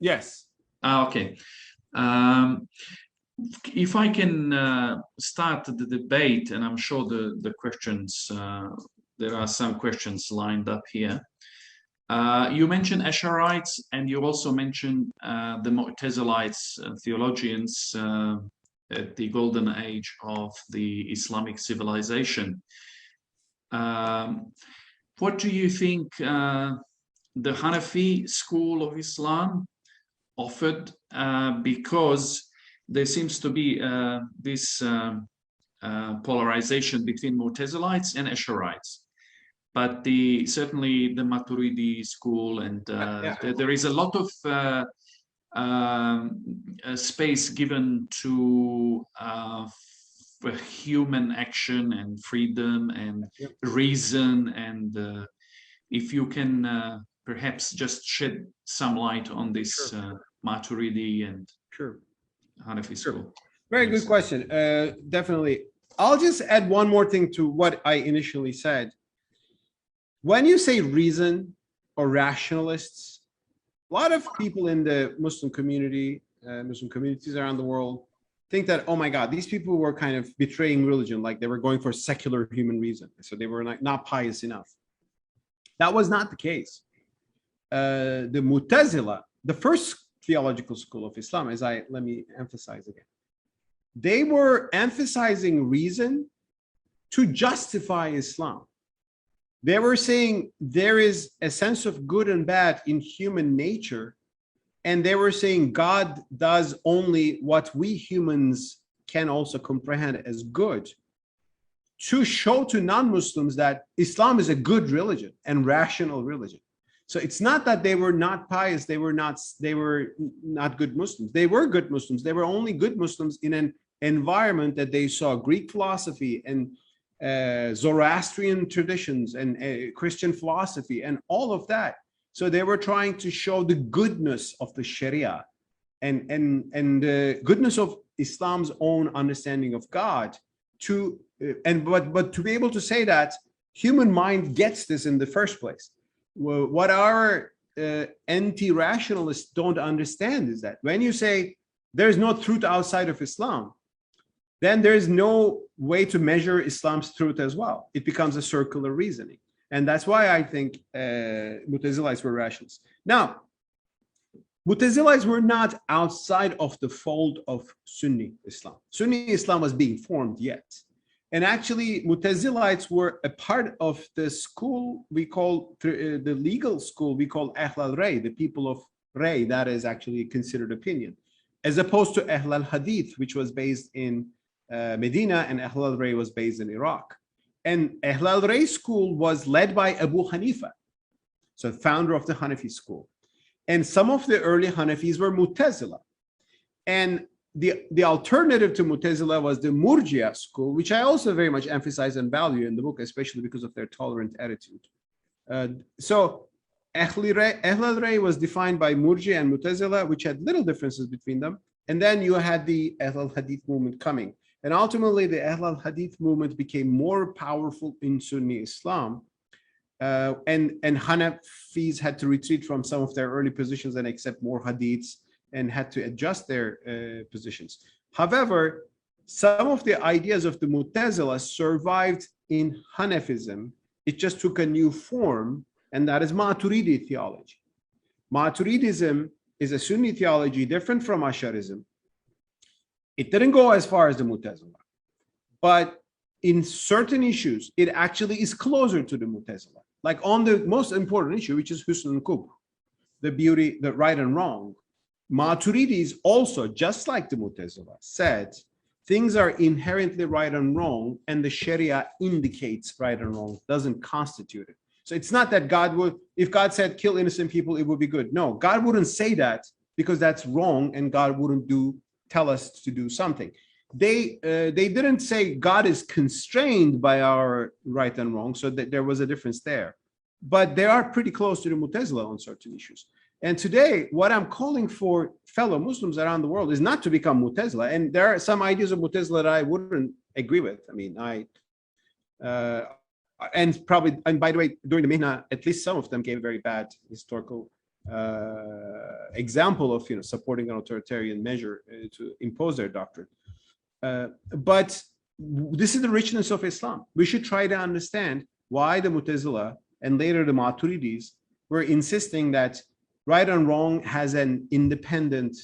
Yes. Okay. If I can start the debate, and I'm sure the questions, there are some questions lined up here. You mentioned Ash'arites, and you also mentioned the Mu'tazilites, theologians at the golden age of the Islamic civilization. What do you think the Hanafi school of Islam offered? Because there seems to be this polarization between Mu'tazilites and Ash'arites. But certainly the Maturidi school, and there is a lot of space given to human action and freedom and reason. And if you can perhaps just shed some light on this Maturidi and Hanafi school. Very good question. Definitely. I'll just add one more thing to what I initially said. When you say reason or rationalists, a lot of people in the Muslim community, Muslim communities around the world, think that, oh my God, these people were kind of betraying religion, like they were going for secular human reason. So they were like not pious enough. That was not the case. The Mu'tazila, the first theological school of Islam, let me emphasize again. They were emphasizing reason to justify Islam. They were saying there is a sense of good and bad in human nature, and they were saying God does only what we humans can also comprehend as good, to show to non-Muslims that Islam is a good religion and rational religion. So it's not that they were not pious, they were not good Muslims. They were good Muslims. They were only good Muslims in an environment that they saw Greek philosophy and Zoroastrian traditions and Christian philosophy and all of that. So they were trying to show the goodness of the Sharia and the goodness of Islam's own understanding of God. But to be able to say that human mind gets this in the first place. What our anti-rationalists don't understand is that when you say there's no truth outside of Islam, then there's no way to measure Islam's truth as well. It becomes a circular reasoning. And that's why I think Mu'tazilites were rationalists. Now, Mu'tazilites were not outside of the fold of Sunni Islam. Sunni Islam was being formed yet. And actually, Mu'tazilites were a part of the school we call, the legal school we call Ahl al-Ray, the people of Ray, that is actually considered opinion, as opposed to Ahl al-Hadith, which was based in Medina, and Ahl al-Ray was based in Iraq. And Ahl al-Ray school was led by Abu Hanifa, so founder of the Hanafi school. And some of the early Hanafis were Mu'tazila. And the alternative to Mu'tazila was the Murji'a school, which I also very much emphasize and value in the book, especially because of their tolerant attitude. So Ahl al-Ray was defined by Murji'a and Mu'tazila, which had little differences between them. And then you had the Ahl al-Hadith movement coming. And ultimately, the Ahl al-Hadith movement became more powerful in Sunni Islam. And Hanafis had to retreat from some of their early positions and accept more hadiths and had to adjust their positions. However, some of the ideas of the Mu'tazila survived in Hanafism. It just took a new form, and that is Maturidi theology. Maturidism is a Sunni theology different from Asharism. It didn't go as far as the Mu'tazila, but in certain issues, it actually is closer to the Mu'tazila. Like on the most important issue, which is Husn al-Qubh, the beauty, the right and wrong. Maturidis also, just like the Mu'tazila, said things are inherently right and wrong, and the Sharia indicates right and wrong, doesn't constitute it. So it's not that God would, if God said kill innocent people, it would be good. No, God wouldn't say that because that's wrong, and God wouldn't tell us to do something. They didn't say God is constrained by our right and wrong, so that there was a difference there. But they are pretty close to the Mu'tazila on certain issues. And today, what I'm calling for fellow Muslims around the world is not to become Mu'tazila. And there are some ideas of Mu'tazila that I wouldn't agree with. I mean, and by the way, during the Mihna, at least some of them gave a very bad historical example of supporting an authoritarian measure to impose their doctrine. But this is the richness of Islam. We should try to understand why the Mu'tazila and later the Maturidis were insisting that right and wrong has an independent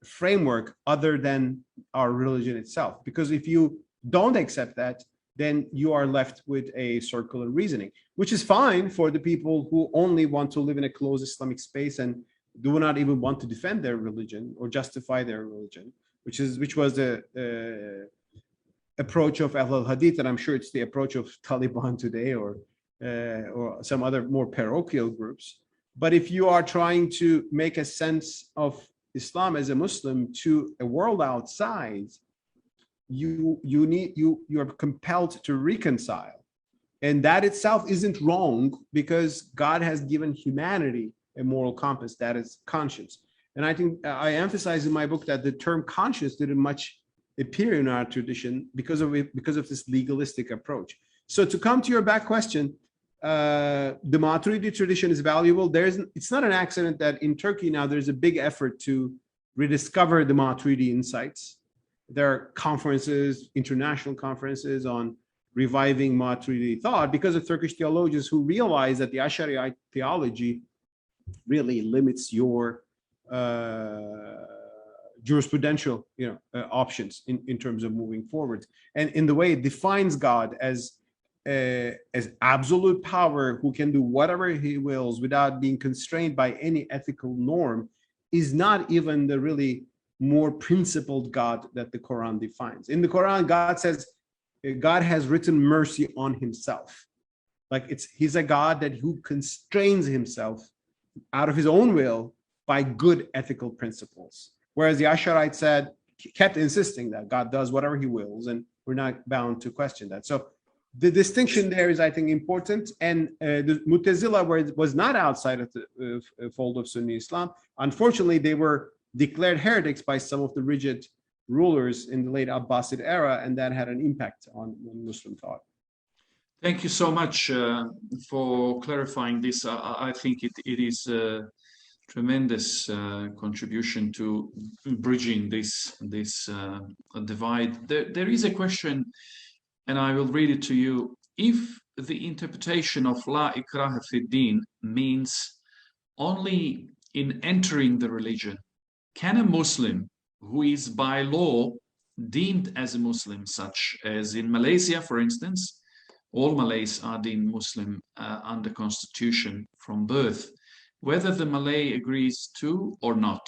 framework other than our religion itself. Because if you don't accept that, then you are left with a circular reasoning, which is fine for the people who only want to live in a closed Islamic space and do not even want to defend their religion or justify their religion, which was the approach of Ahl al-Hadith, and I'm sure it's the approach of Taliban today or some other more parochial groups. But if you are trying to make a sense of Islam as a Muslim to a world outside, you are compelled to reconcile, and that itself isn't wrong because God has given humanity a moral compass that is conscience. And I think I emphasize in my book that the term conscience didn't much appear in our tradition because of this legalistic approach. So to come to your back question, the Maturidi tradition is valuable. It's not an accident that in Turkey now there's a big effort to rediscover the Maturidi insights. There are conferences, international conferences on reviving Maturidi thought because of Turkish theologians who realize that the Ash'ari theology really limits your jurisprudential options in terms of moving forward, and in the way it defines God as absolute power who can do whatever he wills without being constrained by any ethical norm, is not even the really more principled God that the Quran defines. In the Quran, God says God has written mercy on himself. Like he's a God who constrains himself out of his own will by good ethical principles. Whereas the Ash'arites kept insisting that God does whatever he wills, and we're not bound to question that. So the distinction there is, I think, important. And the Mu'tazila was not outside of the fold of Sunni Islam. Unfortunately, they were declared heretics by some of the rigid rulers in the late Abbasid era, and that had an impact on Muslim thought. Thank you so much for clarifying this. I think it is a tremendous contribution to bridging this divide. There is a question, and I will read it to you. If the interpretation of La ikraha fi din means only in entering the religion, can a Muslim who is by law deemed as a Muslim, such as in Malaysia, for instance, all Malays are deemed Muslim under constitution from birth, whether the Malay agrees to or not,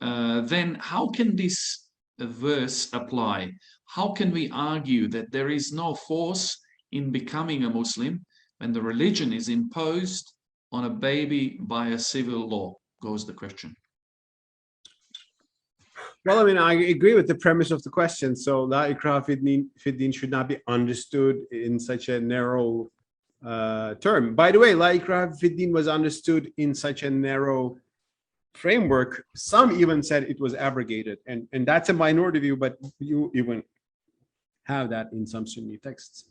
then how can this verse apply? How can we argue that there is no force in becoming a Muslim when the religion is imposed on a baby by a civil law, goes the question. Well, I mean, I agree with the premise of the question. So La ikraha fi din should not be understood in such a narrow term. By the way, La ikraha fi din was understood in such a narrow framework. Some even said it was abrogated, and that's a minority view, but you even have that in some Sunni texts.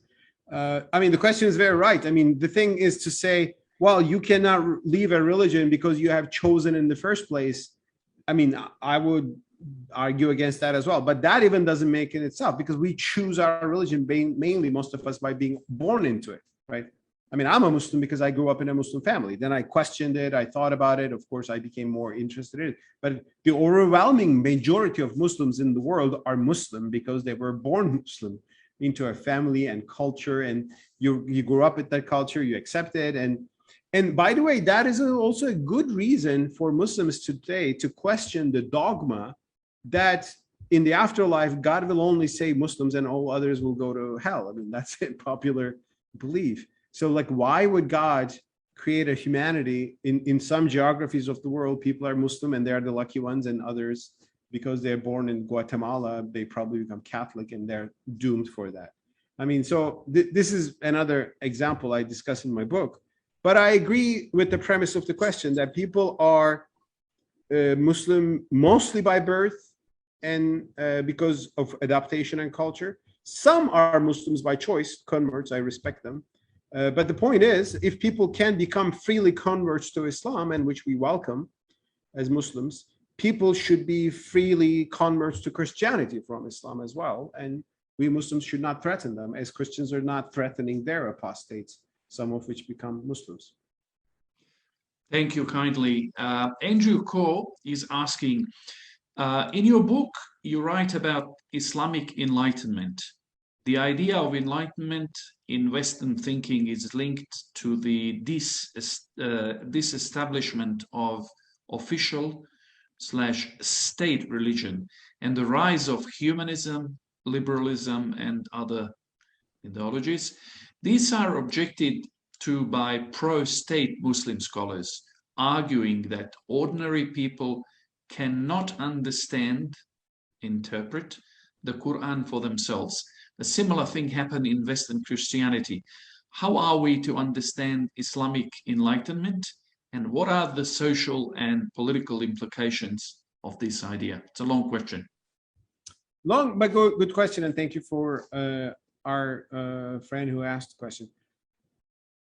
I mean, the question is very right. I mean, the thing is to say, well, you cannot leave a religion because you have chosen in the first place. I mean, I would argue against that as well, but that even doesn't make it itself, because we choose our religion mainly, most of us, by being born into it, right? I mean, I'm a Muslim because I grew up in a Muslim family. Then I questioned it, I thought about it, of course I became more interested in it. But the overwhelming majority of Muslims in the world are Muslim because they were born Muslim into a family and culture, and you grew up with that culture, you accept it. And by the way, that is also a good reason for Muslims today to question the dogma that in the afterlife, God will only save Muslims and all others will go to hell. I mean, that's a popular belief. So like, why would God create a humanity in some geographies of the world? People are Muslim and they are the lucky ones, and others, because they're born in Guatemala, they probably become Catholic and they're doomed for that. I mean, so this is another example I discuss in my book. But I agree with the premise of the question that people are Muslim mostly by birth and because of adaptation and culture. Some are Muslims by choice, converts, I respect them. But the point is, if people can become freely converts to Islam, and which we welcome as Muslims, people should be freely converts to Christianity from Islam as well. And we Muslims should not threaten them, as Christians are not threatening their apostates, some of which become Muslims. Thank you kindly. Andrew Cole is asking, in your book, you write about Islamic enlightenment. The idea of enlightenment in Western thinking is linked to the disestablishment of official/state religion and the rise of humanism, liberalism, and other ideologies. These are objected to by pro-state Muslim scholars, arguing that ordinary people cannot understand, interpret the Quran for themselves. A similar thing happened in Western Christianity. How are we to understand Islamic enlightenment, and what are the social and political implications of this idea? It's a long question. Long but good question, and thank you for our friend who asked the question.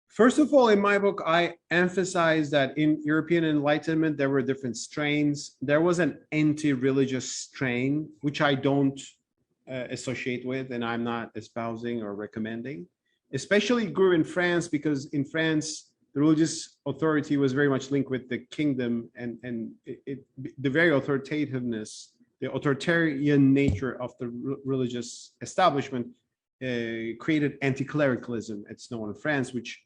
First of all, in my book, I emphasize that in European Enlightenment, there were different strains. There was an anti-religious strain, which I don't associate with, and I'm not espousing or recommending. Especially grew in France, because in France, the religious authority was very much linked with the kingdom, and the very authoritativeness, the authoritarian nature of the religious establishment created anti-clericalism. It's known in France, which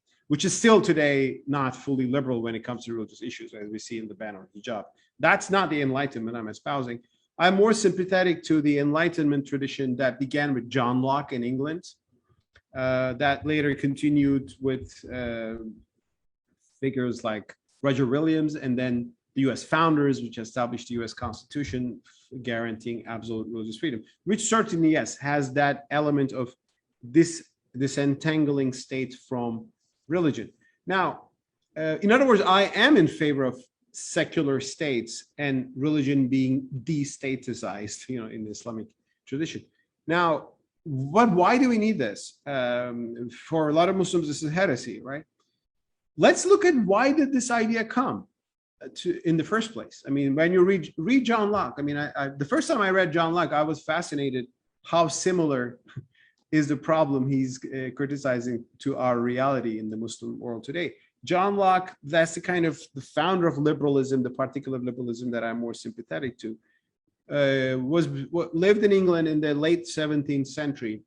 is still today not fully liberal when it comes to religious issues, as we see in the ban on hijab. That's not the Enlightenment I'm espousing. I'm more sympathetic to the Enlightenment tradition that began with John Locke in England, that later continued with figures like Roger Williams, and then the US founders, which established the US Constitution guaranteeing absolute religious freedom, which certainly, yes, has that element of disentangling state from religion. Now, in other words, I am in favor of secular states and religion being destatized, in the Islamic tradition. Now, why do we need this? For a lot of Muslims, this is heresy, right? Let's look at why did this idea come in the first place. I mean, when you read John Locke, I mean, the first time I read John Locke, I was fascinated how similar is the problem he's criticizing to our reality in the Muslim world today. John Locke, that's the founder of liberalism, the particular liberalism that I'm more sympathetic to, lived in England in the late 17th century.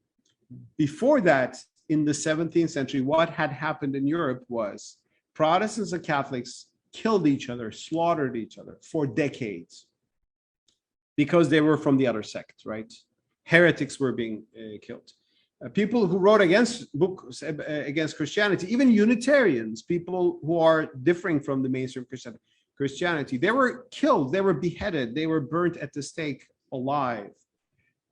Before that, in the 17th century, what had happened in Europe was Protestants and Catholics killed each other, slaughtered each other for decades because they were from the other sect, right? Heretics were being killed. People who wrote against Christianity, even Unitarians, people who are differing from the mainstream Christianity, they were killed, they were beheaded, they were burnt at the stake alive.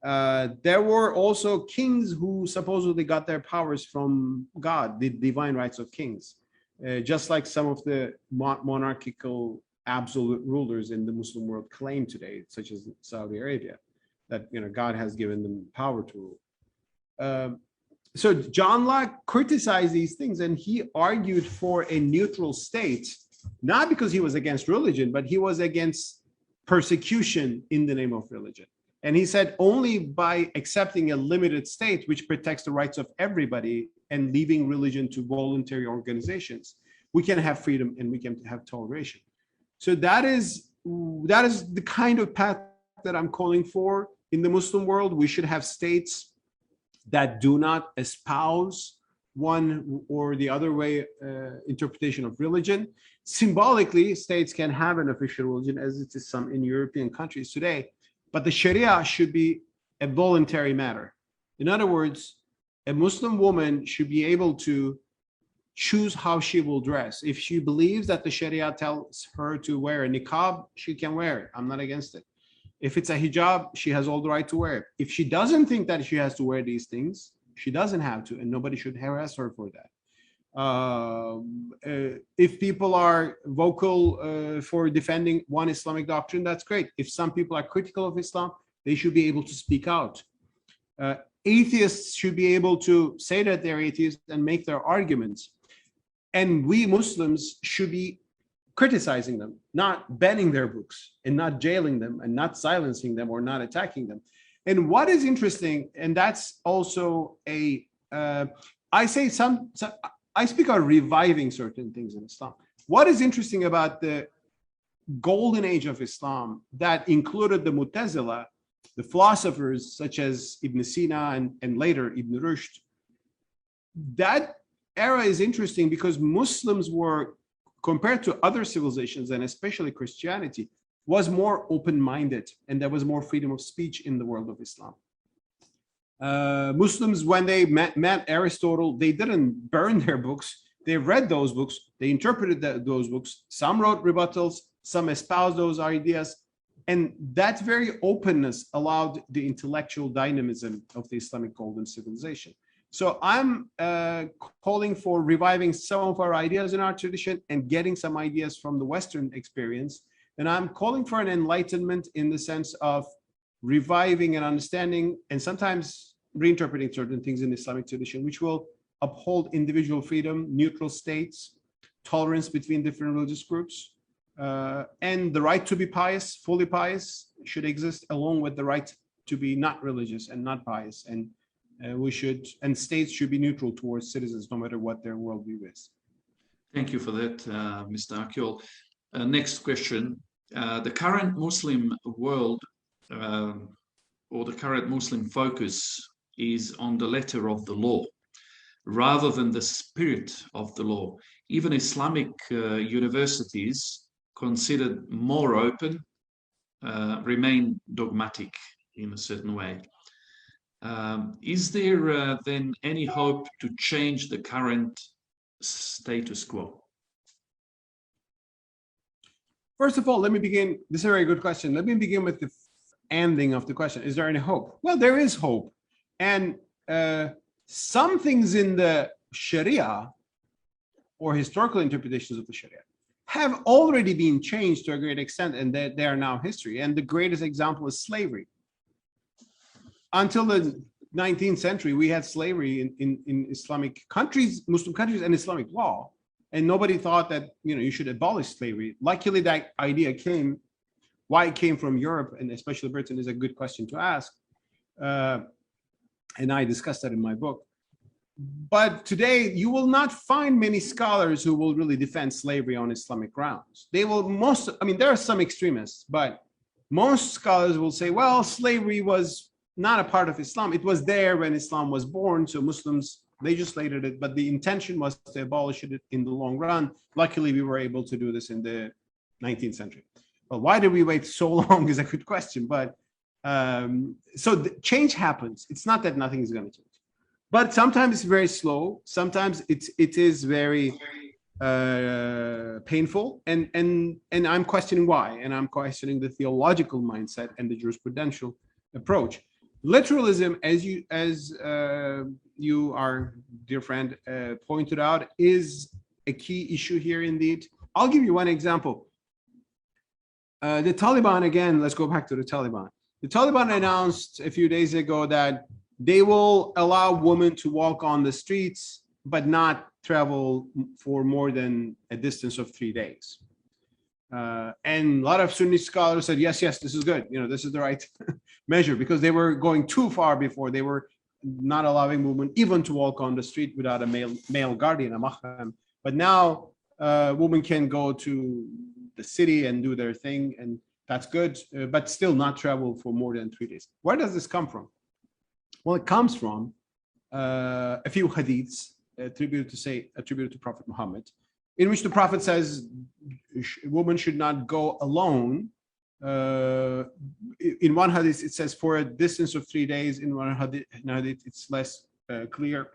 There were also kings who supposedly got their powers from God, the divine rights of kings, just like some of the monarchical absolute rulers in the Muslim world claim today, such as Saudi Arabia, that God has given them power to rule. So John Locke criticized these things, and he argued for a neutral state, not because he was against religion, but he was against persecution in the name of religion. And he said only by accepting a limited state which protects the rights of everybody and leaving religion to voluntary organizations, we can have freedom and we can have toleration. So that is the kind of path that I'm calling for in the Muslim world. We should have states that do not espouse one or the other way interpretation of religion. Symbolically, states can have an official religion, as it is some in European countries today, but the Sharia should be a voluntary matter. In other words, a Muslim woman should be able to choose how she will dress. If she believes that the Sharia tells her to wear a niqab, she can wear it. I'm not against it. If it's a hijab, she has all the right to wear it. If she doesn't think that she has to wear these things, she doesn't have to, and nobody should harass her for that. If people are vocal for defending one Islamic doctrine, that's great. If some people are critical of Islam, they should be able to speak out. Atheists should be able to say that they're atheists and make their arguments. And we Muslims should be criticizing them, not banning their books and not jailing them and not silencing them or not attacking them. And what is interesting, and that's also I speak about reviving certain things in Islam. What is interesting about the golden age of Islam that included the Mu'tazila, the philosophers such as Ibn Sina and later Ibn Rushd, that era is interesting because Muslims were, compared to other civilizations and especially Christianity, was more open-minded, and there was more freedom of speech in the world of Islam. Muslims, when they met Aristotle, they didn't burn their books. They read those books. They interpreted those books. Some wrote rebuttals. Some espoused those ideas. And that very openness allowed the intellectual dynamism of the Islamic golden civilization. So I'm calling for reviving some of our ideas in our tradition and getting some ideas from the Western experience. And I'm calling for an enlightenment in the sense of reviving and understanding and sometimes reinterpreting certain things in the Islamic tradition, which will uphold individual freedom, neutral states, tolerance between different religious groups, and the right to be pious, fully pious, should exist along with the right to be not religious and not pious. And states should be neutral towards citizens, no matter what their worldview is. Thank you for that, Mr. Akyol. Next question. The current Muslim world or the current Muslim focus is on the letter of the law rather than the spirit of the law. Even Islamic universities, considered more open, remain dogmatic in a certain way. Is there then any hope to change the current status quo? First of all, let me begin. This is a very good question. Let me begin with the ending of the question. Is there any hope? Well, there is hope. And some things in the Sharia or historical interpretations of the Sharia have already been changed to a great extent, and they are now history. And the greatest example is slavery. Until the 19th century, we had slavery in Islamic countries, Muslim countries, and Islamic law. And nobody thought that, you should abolish slavery. Luckily, that idea came. Why it came from Europe, and especially Britain, is a good question to ask. And I discussed that in my book. But today, you will not find many scholars who will really defend slavery on Islamic grounds. There are some extremists, but most scholars will say, well, slavery was not a part of Islam. It was there when Islam was born, so Muslims legislated it, but the intention was to abolish it in the long run. Luckily, we were able to do this in the 19th century. Well, why did we wait so long is a good question, but so the change happens. It's not that nothing is going to change. But sometimes it's very slow. Sometimes it is very painful, and I'm questioning why, and I'm questioning the theological mindset and the jurisprudential approach. Literalism, as you, our dear friend, pointed out, is a key issue here indeed. I'll give you one example. The Taliban, again, let's go back to the Taliban. The Taliban announced a few days ago that they will allow women to walk on the streets, but not travel for more than a distance of 3 days. And a lot of Sunni scholars said, yes, this is good. This is the right measure, because they were going too far before. They were not allowing women even to walk on the street without a male guardian, a mahram. But now women can go to the city and do their thing, and that's good, but still not travel for more than 3 days. Where does this come from? Well, it comes from a few hadiths attributed to Prophet Muhammad, in which the Prophet says women should not go alone. In one hadith, it says for a distance of 3 days. In one hadith, it's less clear.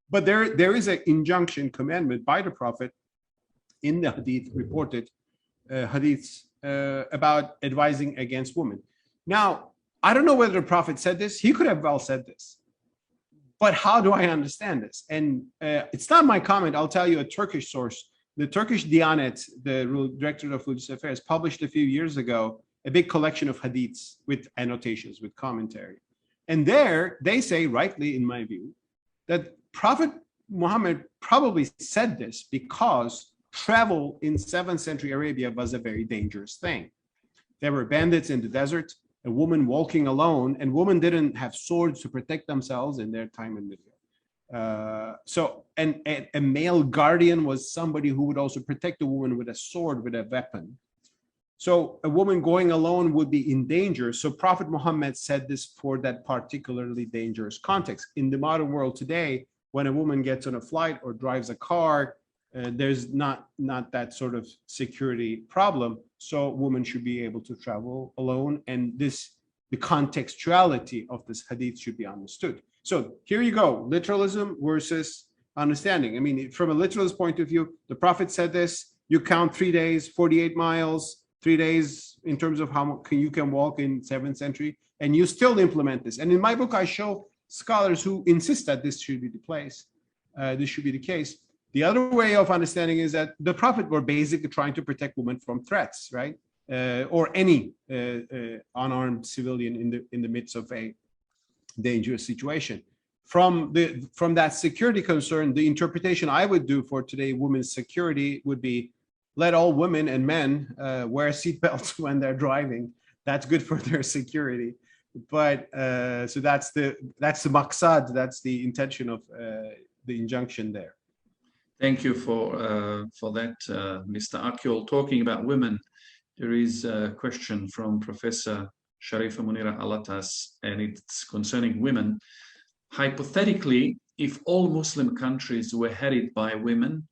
But there is an injunction, commandment by the Prophet in the hadith, reported hadiths about advising against women. Now, I don't know whether the Prophet said this. He could have well said this. But how do I understand this? And it's not my comment. I'll tell you a Turkish source. The Turkish Diyanet, the Directorate of Religious Affairs, published a few years ago a big collection of hadiths with annotations, with commentary. And there they say, rightly in my view, that Prophet Muhammad probably said this because travel in 7th century Arabia was a very dangerous thing. There were bandits in the desert, a woman walking alone, and women didn't have swords to protect themselves in their time in Libya. So a male guardian was somebody who would also protect a woman with a sword, with a weapon. So a woman going alone would be in danger. So Prophet Muhammad said this for that particularly dangerous context. In the modern world today, when a woman gets on a flight or drives a car, there's not that sort of security problem. So women should be able to travel alone, and the contextuality of this hadith should be understood. So here you go, literalism versus understanding. I mean, from a literalist point of view, the Prophet said this, you count 3 days, 48 miles, 3 days in terms of how you can walk in 7th century, and you still implement this. And in my book, I show scholars who insist that this should be the case. The other way of understanding is that the Prophet were basically trying to protect women from threats, right? Or any unarmed civilian in the midst of a dangerous situation. From that security concern, the interpretation I would do for today women's security would be, let all women and men wear seatbelts when they're driving. That's good for their security. But so that's the maqsad, that's the intention of the injunction there. Thank you for that, Mr. Akyol. Talking about women, there is a question from Professor Sharifa Munira Alatas, and it's concerning women. Hypothetically, if all Muslim countries were headed by women,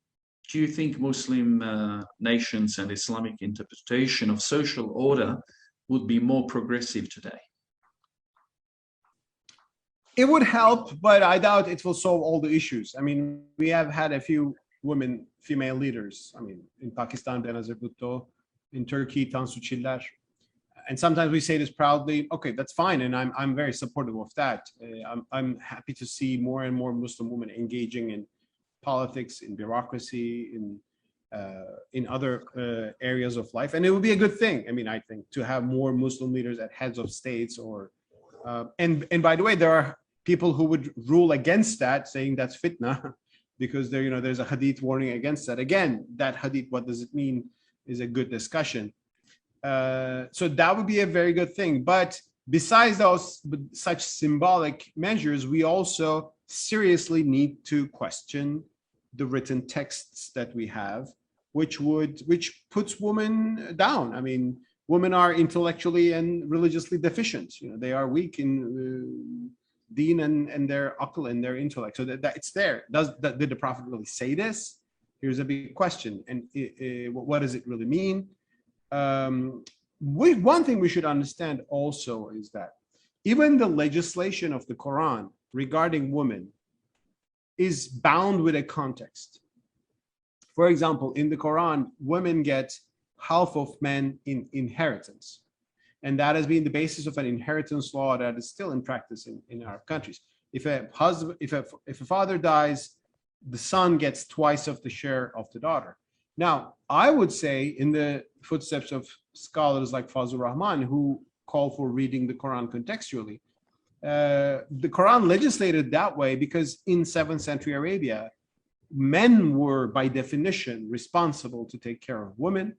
do you think Muslim nations and Islamic interpretation of social order would be more progressive today? It would help, but I doubt it will solve all the issues. I mean, we have had a few female leaders. I mean, in Pakistan, Benazir Bhutto, in Turkey, Tansu Çiller. And sometimes we say this proudly. Okay, that's fine, and I'm very supportive of that. I'm happy to see more and more Muslim women engaging in politics, in bureaucracy, in other areas of life, and it would be a good thing. I mean, I think to have more Muslim leaders at heads of states, or and by the way, there are people who would rule against that, saying that's fitna, because there's a hadith warning against that. Again, that hadith, what does it mean, is a good discussion. So that would be a very good thing. But besides such symbolic measures, we also seriously need to question the written texts that we have, which puts women down. I mean, women are intellectually and religiously deficient. They are weak in deen and their aql and their intellect. So that it's there. Did the Prophet really say this? Here's a big question. And what does it really mean? One thing we should understand also is that even the legislation of the Quran regarding women is bound with a context. For example, in the Quran, women get half of men in inheritance. And that has been the basis of an inheritance law that is still in practice in Arab countries. If a father dies, the son gets twice of the share of the daughter. Now, I would say, in the footsteps of scholars like Fazlur Rahman, who call for reading the Quran contextually, the Quran legislated that way because in 7th century Arabia, men were by definition responsible to take care of women.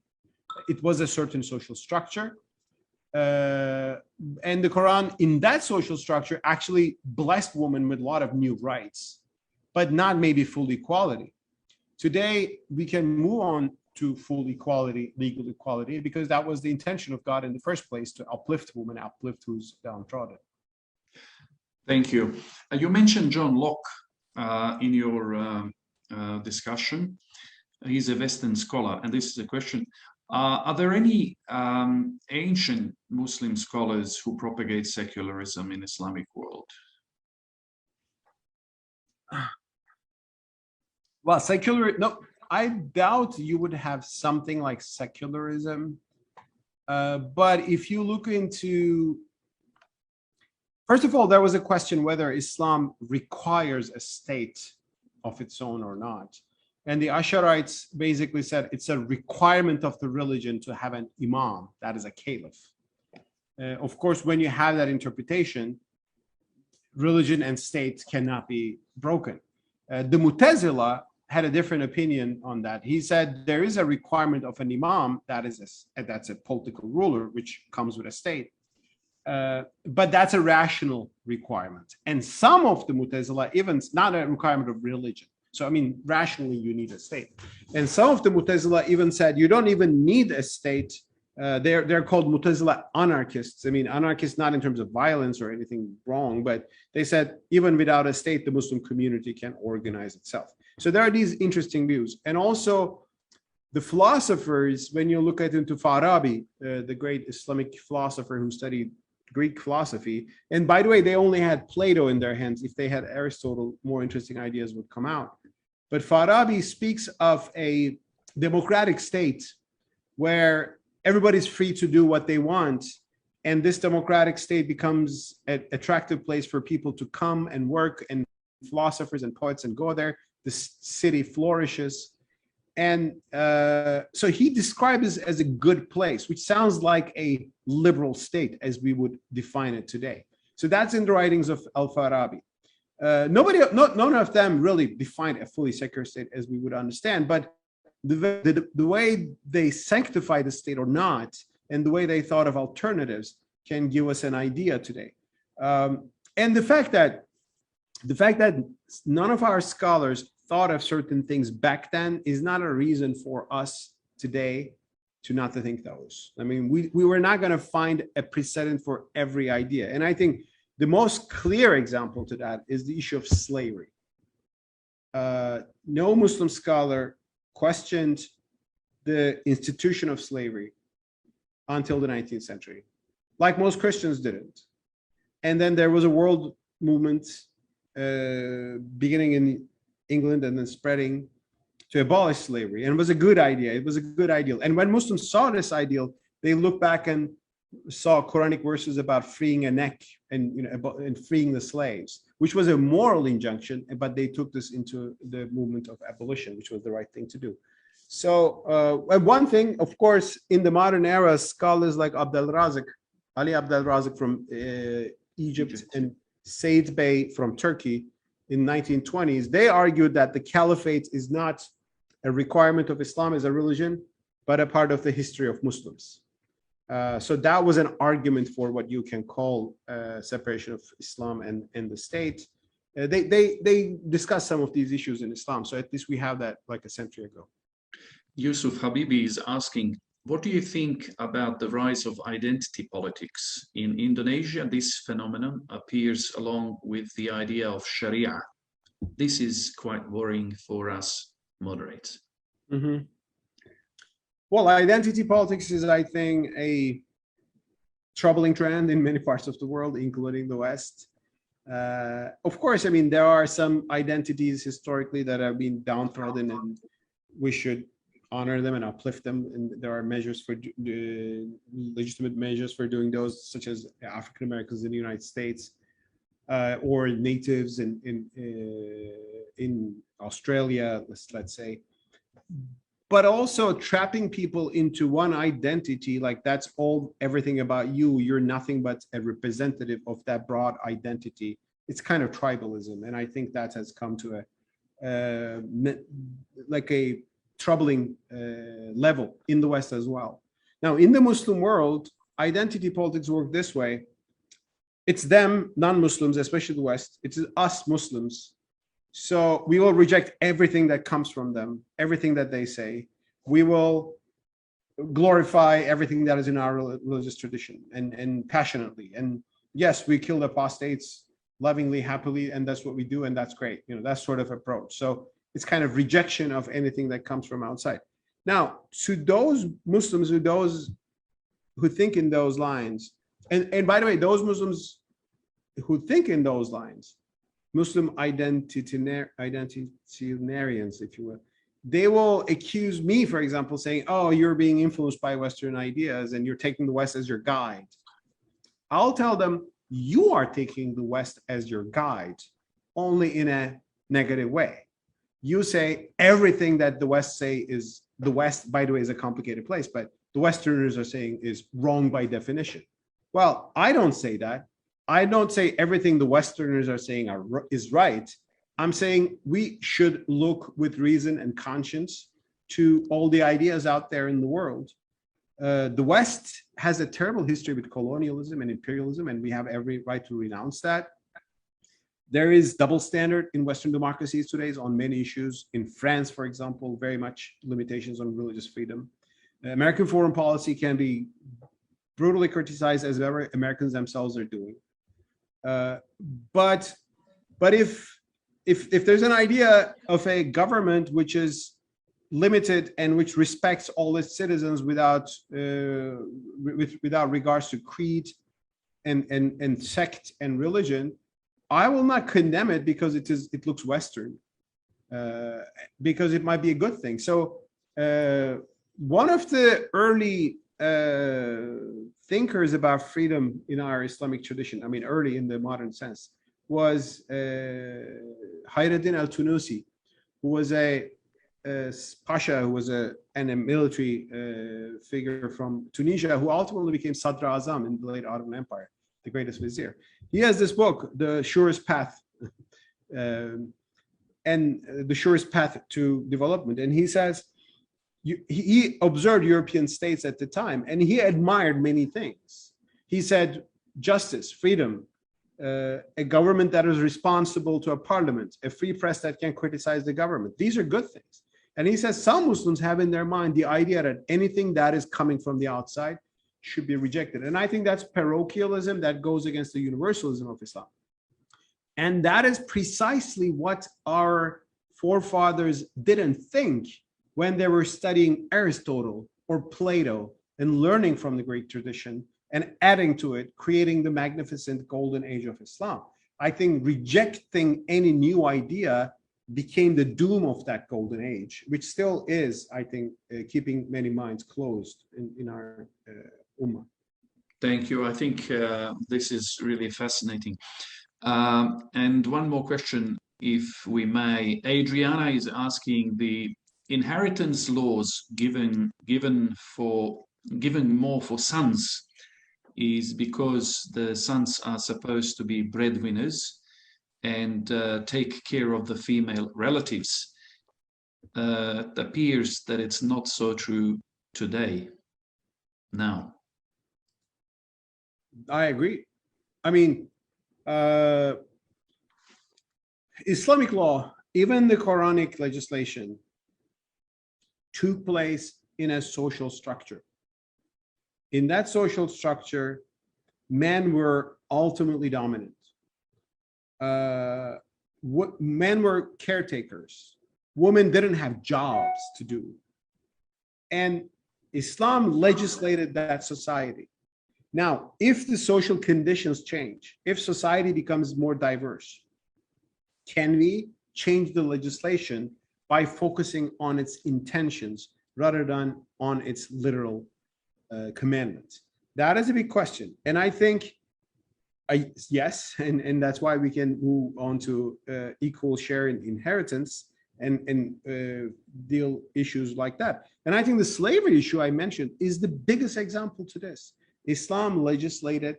It was a certain social structure. And the Quran, in that social structure, actually blessed women with a lot of new rights, but not maybe full equality. Today, we can move on to full equality, legal equality, because that was the intention of God in the first place, to uplift women, uplift who's downtrodden. Thank you. You mentioned John Locke in your discussion. He's a Western scholar, and this is a question. Are there any ancient Muslim scholars who propagate secularism in Islamic world? Well, no, I doubt you would have something like secularism. But if you look into, first of all, there was a question whether Islam requires a state of its own or not. And the Asharites basically said it's a requirement of the religion to have an imam, that is a caliph. Of course, when you have that interpretation, religion and state cannot be broken. The Mu'tazila had a different opinion on that. He said there is a requirement of an imam, that's a political ruler, which comes with a state. But that's a rational requirement. And some of the Mu'tazila, even not a requirement of religion. So, I mean, rationally, you need a state. And some of the Mu'tazila even said you don't even need a state. They're called Mu'tazila anarchists. I mean, anarchists not in terms of violence or anything wrong, but they said even without a state, the Muslim community can organize itself. So there are these interesting views. And also the philosophers, when you look at into Farabi, the great Islamic philosopher who studied Greek philosophy, and by the way, they only had Plato in their hands. If they had Aristotle, more interesting ideas would come out. But Farabi speaks of a democratic state where everybody's free to do what they want, and this democratic state becomes an attractive place for people to come and work, and philosophers and poets and go there. The city flourishes. And so he describes it as a good place, which sounds like a liberal state as we would define it today. So that's in the writings of Al-Farabi. None of them really defined a fully secular state as we would understand, but the way they sanctify the state or not, and the way they thought of alternatives can give us an idea today. And the fact that the fact that none of our scholars thought of certain things back then is not a reason for us today to not to think those. I mean, we were not going to find a precedent for every idea. And I think the most clear example to that is the issue of slavery. No Muslim scholar questioned the institution of slavery until the 19th century, like most Christians didn't. And then there was a world movement beginning in England and then spreading to abolish slavery. And it was a good idea. It was a good ideal. And when Muslims saw this ideal, they looked back and saw Quranic verses about freeing a neck and, you know, and freeing the slaves, which was a moral injunction, but they took this into the movement of abolition, which was the right thing to do. So one thing, of course, in the modern era, scholars like Ali Abdel Razak from Egypt and Said Bey from Turkey in 1920s, they argued that the caliphate is not a requirement of Islam as a religion, but a part of the history of Muslims. So that was an argument for what you can call separation of Islam and the state. They discussed some of these issues in Islam. So at least we have that like a century ago. Yusuf Habibi is asking, what do you think about the rise of identity politics? In Indonesia, this phenomenon appears along with the idea of Sharia. This is quite worrying for us moderates. Mm-hmm. Well, identity politics is, I think, a troubling trend in many parts of the world, including the West. Of course, I mean, there are some identities historically that have been downtrodden, and we should honor them and uplift them. And there are measures for legitimate measures for doing those, such as African Americans in the United States or natives in Australia, let's say. But also trapping people into one identity, like that's everything about you. You're nothing but a representative of that broad identity. It's kind of tribalism, and I think that has come to a troubling level in the West as well. Now, in the Muslim world, identity politics work this way. It's them, non-Muslims, especially the West. It's us Muslims. So we will reject everything that comes from them, everything that they say. We will glorify everything that is in our religious tradition and passionately. And yes, we kill apostates lovingly, happily, and that's what we do, and that's great. You know, that sort of approach. So it's kind of rejection of anything that comes from outside. Now, to those Muslims, those who think in those lines, and by the way, those Muslims who think in those lines, Muslim identitarians, if you will, they will accuse me, for example, saying, oh, you're being influenced by Western ideas and you're taking the West as your guide. I'll tell them, you are taking the West as your guide, only in a negative way. You say everything that the West say is, the West, by the way, is a complicated place, but the Westerners are saying is wrong by definition. Well, I don't say that. I don't say everything the Westerners are saying is right. I'm saying we should look with reason and conscience to all the ideas out there in the world. The West has a terrible history with colonialism and imperialism, and we have every right to renounce that. There is double standard in Western democracies today on many issues. In France, for example, very much limitations on religious freedom. American foreign policy can be brutally criticized, as ever Americans themselves are doing. But if there's an idea of a government which is limited and which respects all its citizens without regards to creed and sect and religion, I will not condemn it because it looks Western, because it might be a good thing. So one of the early thinkers about freedom in our Islamic tradition, I mean, early in the modern sense, was Hayreddin al-Tunusi, who was a pasha, who was a military figure from Tunisia, who ultimately became Sadr Azam in the late Ottoman Empire, the greatest vizier. He has this book, The Surest Path, and the surest path to development. And he says, he observed European states at the time, and he admired many things. He said, justice, freedom, a government that is responsible to a parliament, a free press that can criticize the government. These are good things. And he says some Muslims have in their mind the idea that anything that is coming from the outside should be rejected. And I think that's parochialism that goes against the universalism of Islam. And that is precisely what our forefathers didn't think when they were studying Aristotle or Plato and learning from the Greek tradition and adding to it, creating the magnificent golden age of Islam. I think rejecting any new idea became the doom of that golden age, which still is, I think, keeping many minds closed in our ummah. Thank you. I think this is really fascinating. And one more question, if we may. Adriana is asking, the inheritance laws given more for sons is because the sons are supposed to be breadwinners and take care of the female relatives. It appears that it's not so true today. Now, I agree. I mean, Islamic law, even the Quranic legislation, took place in a social structure. In that social structure, men were ultimately dominant. Men were caretakers. Women didn't have jobs to do. And Islam legislated that society. Now, if the social conditions change, if society becomes more diverse, can we change the legislation by focusing on its intentions rather than on its literal commandments? That is a big question. And I think, yes, and that's why we can move on to equal share in inheritance and deal issues like that. And I think the slavery issue I mentioned is the biggest example to this. Islam legislated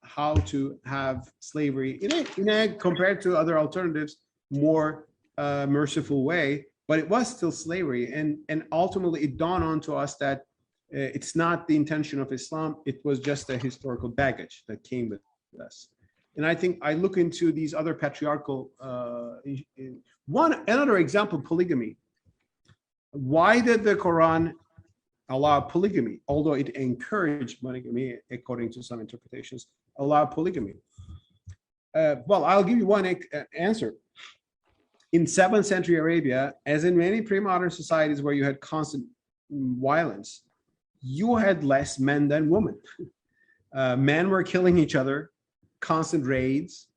how to have slavery in a compared to other alternatives, more merciful way, but it was still slavery. And ultimately it dawned on to us that it's not the intention of Islam, it was just a historical baggage that came with us. And I think I look into these other patriarchal, another example, polygamy. Why did the Quran allow polygamy, although it encouraged monogamy, according to some interpretations, allow polygamy? Well, I'll give you one answer. In 7th century Arabia, as in many pre-modern societies where you had constant violence, you had less men than women. Men were killing each other, constant raids,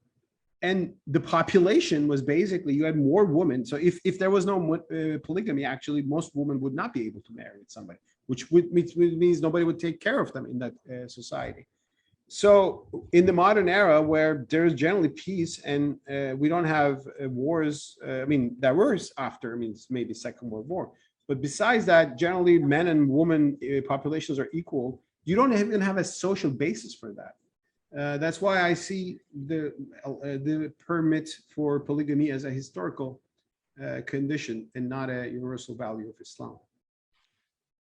and the population was basically, you had more women. So if there was no polygamy, actually most women would not be able to marry somebody, which means nobody would take care of them in that society. So in the modern era where there is generally peace and we don't have wars, I mean, there were after, I mean, maybe Second World War, but besides that, generally men and women populations are equal. You don't even have a social basis for that. That's why I see the permit for polygamy as a historical condition and not a universal value of Islam.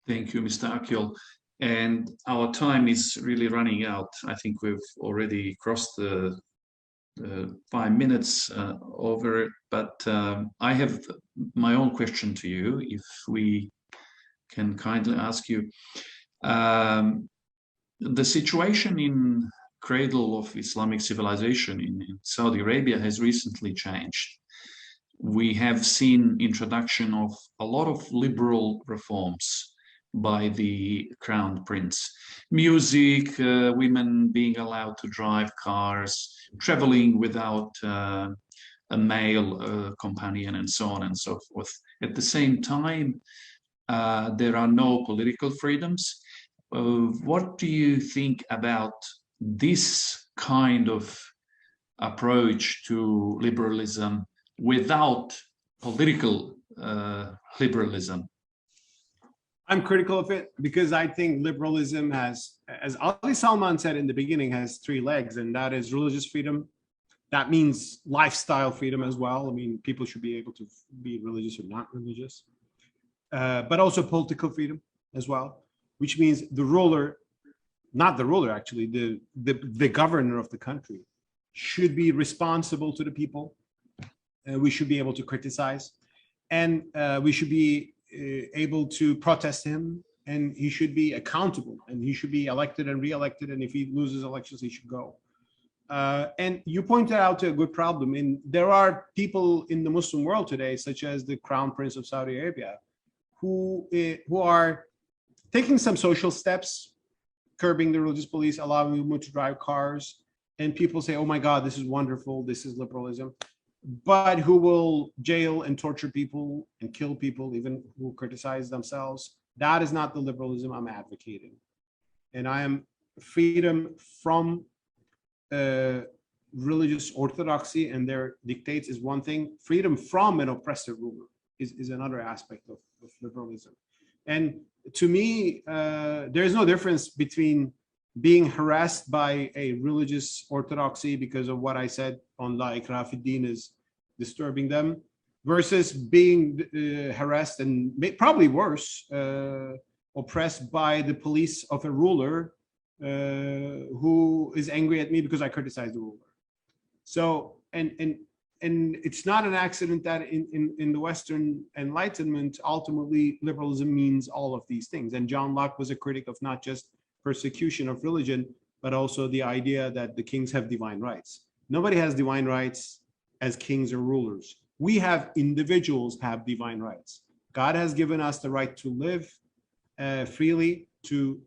Thank you, Mr. Akyol. And our time is really running out. I think we've already crossed the 5 minutes over, but I have my own question to you, if we can kindly ask you. The situation in cradle of Islamic civilization in Saudi Arabia has recently changed. We have seen introduction of a lot of liberal reforms by the crown prince. Music, women being allowed to drive cars, traveling without a male companion, and so on and so forth. At the same time, there are no political freedoms. What do you think about this kind of approach to liberalism without political liberalism? I'm critical of it because I think liberalism has, as Ali Salman said in the beginning, has 3 legs, and that is religious freedom. That means lifestyle freedom as well. I mean, people should be able to be religious or not religious, but also political freedom as well, which means the ruler, not the ruler actually, the governor of the country should be responsible to the people. We should be able to criticize, and we should be able to protest him, and he should be accountable, and he should be elected and re-elected, and if he loses elections, he should go. And you pointed out a good problem. And there are people in the Muslim world today, such as the Crown Prince of Saudi Arabia, who are taking some social steps, curbing the religious police, allowing women to drive cars. And people say, oh my God, this is wonderful, this is liberalism. But who will jail and torture people and kill people, even who criticize themselves. That is not the liberalism I'm advocating. And I am freedom from religious orthodoxy and their dictates is one thing. Freedom from an oppressive ruler is another aspect of liberalism. And to me, there is no difference between being harassed by a religious orthodoxy because of what I said on La Ikraha fi Din is disturbing them, versus being harassed and probably worse, oppressed by the police of a ruler who is angry at me because I criticize the ruler. So, and it's not an accident that in the Western Enlightenment, ultimately liberalism means all of these things. And John Locke was a critic of not just persecution of religion, but also the idea that the kings have divine rights. Nobody has divine rights as kings or rulers. We have individuals have divine rights. God has given us the right to live freely, to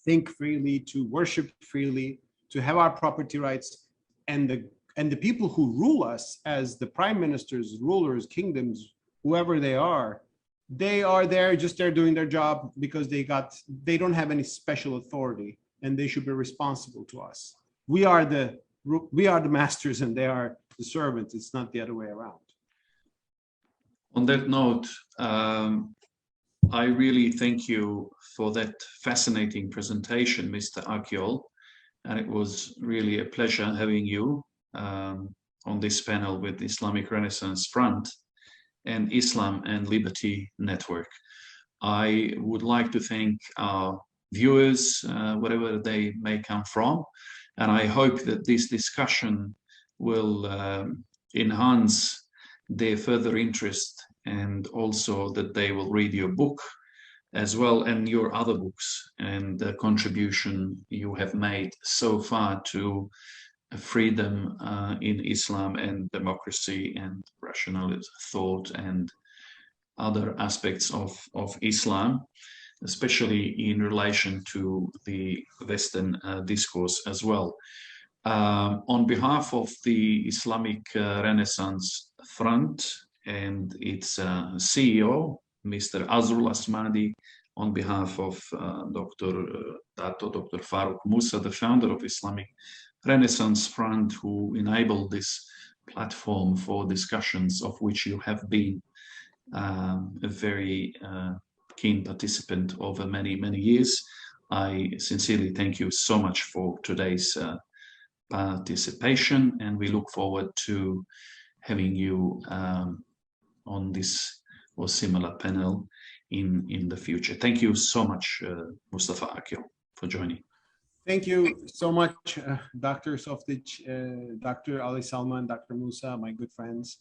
think freely, to worship freely, to have our property rights, and the people who rule us as the prime ministers, rulers, kingdoms, whoever they are there just they're doing their job because they don't have any special authority, and they should be responsible to us. We are the masters and they are the servants. It's not the other way around. On that note, I really thank you for that fascinating presentation, Mr. Akyol, and it was really a pleasure having you on this panel with the Islamic Renaissance Front and Islam and Liberty Network. I would like to thank our viewers, wherever they may come from, and I hope that this discussion will enhance their further interest, and also that they will read your book as well, and your other books, and the contribution you have made so far to freedom in Islam and democracy and rationalist thought and other aspects of Islam, especially in relation to the Western discourse as well. On behalf of the Islamic Renaissance Front and its CEO, Mr. Azrul Asmadi, on behalf of Dr. Cato, Dr. Farooq Musa, the founder of Islamic Renaissance Front, who enabled this platform for discussions of which you have been a very keen participant over many, many years. I sincerely thank you so much for today's participation, and we look forward to having you on this or similar panel in the future. Thank you so much, Mustafa Akyol, for joining. Thank you so much, Dr. Softić, Dr. Ali Salman, Dr. Musa, my good friends.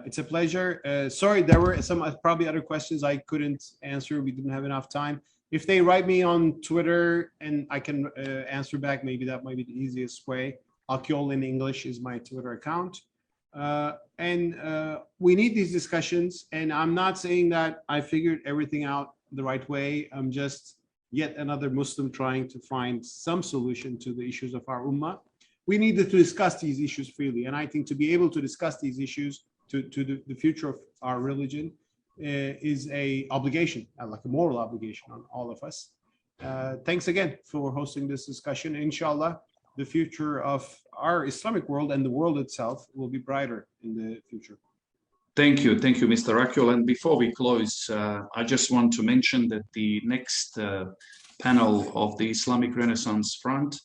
It's a pleasure. Sorry, there were some probably other questions I couldn't answer. We didn't have enough time. If they write me on Twitter and I can answer back, maybe that might be the easiest way. Akyol in English is my Twitter account. We need these discussions, and I'm not saying that I figured everything out the right way. I'm just yet another Muslim trying to find some solution to the issues of our ummah. We needed to discuss these issues freely, and I think to be able to discuss these issues to the future of our religion is a obligation, like a moral obligation on all of us. Thanks again for hosting this discussion. Inshallah, the future of our Islamic world and the world itself will be brighter in the future. Thank you, Mr. Akyol. And before we close, I just want to mention that the next panel of the Islamic Renaissance Front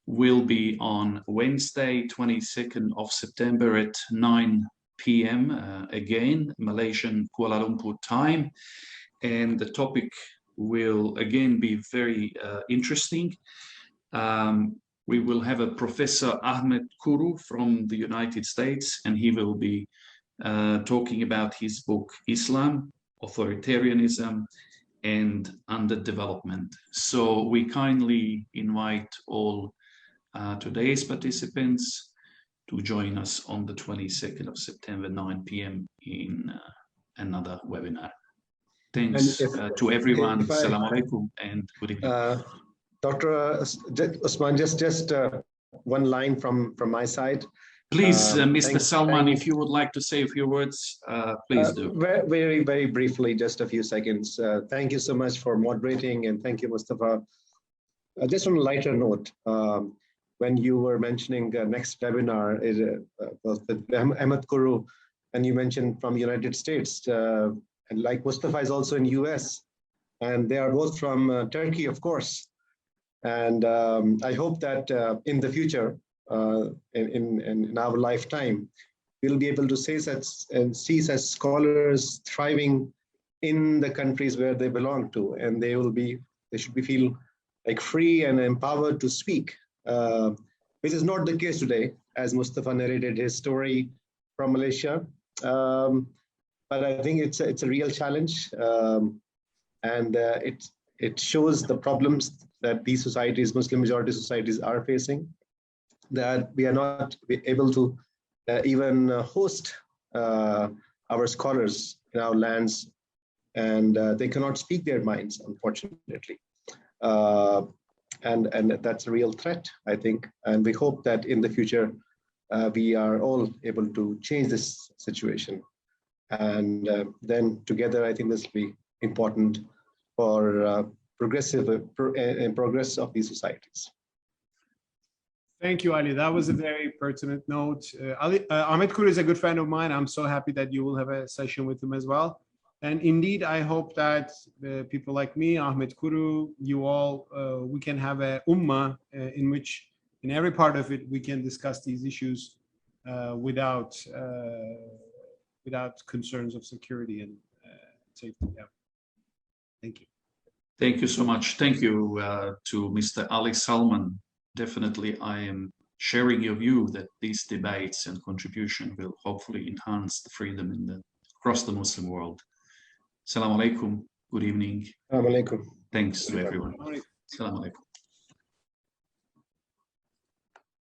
will be on Wednesday, 22nd of September at 9 p.m. Again, Malaysian Kuala Lumpur time. And the topic will again be very interesting. we will have a Professor Ahmed Kuru from the United States, and he will be talking about his book, Islam, Authoritarianism, and Underdevelopment. So we kindly invite all today's participants to join us on the 22nd of September, 9 p.m. in another webinar. Thanks to everyone. Assalamu alaikum and good evening. Dr. Osman, just one line from my side. Please, Mr. Salman, if you would like to say a few words, please do. Very, very briefly, just a few seconds. Thank you so much for moderating, and thank you, Mustafa. Just on a lighter note, when you were mentioning next webinar was with Ahmed Kuru, and you mentioned from United States, and like Mustafa is also in US, and they are both from Turkey, of course. And I hope that in the future, in our lifetime, we'll be able to see such scholars thriving in the countries where they belong to, and they should feel like free and empowered to speak, which is not the case today, as Mustafa narrated his story from Malaysia. But I think it's a real challenge, and it shows the problems that these societies, Muslim majority societies, are facing, that we are not able to even host our scholars in our lands, and they cannot speak their minds, unfortunately. And that's a real threat, I think. And we hope that in the future, we are all able to change this situation. And then together, I think this will be important for progress of these societies. Thank you, Ali. That was a very pertinent note. Ahmed Kuru is a good friend of mine. I'm so happy that you will have a session with him as well. And indeed, I hope that people like me, Ahmed Kuru, you all, we can have a ummah in which, in every part of it, we can discuss these issues without concerns of security and safety. Yeah. Thank you. Thank you so much. Thank you to Mr. Ali Salman. Definitely, I am sharing your view that these debates and contribution will hopefully enhance the freedom across the Muslim world. Assalamu alaikum. Good evening. Assalamu alaikum. Thanks to everyone. Assalamu alaikum.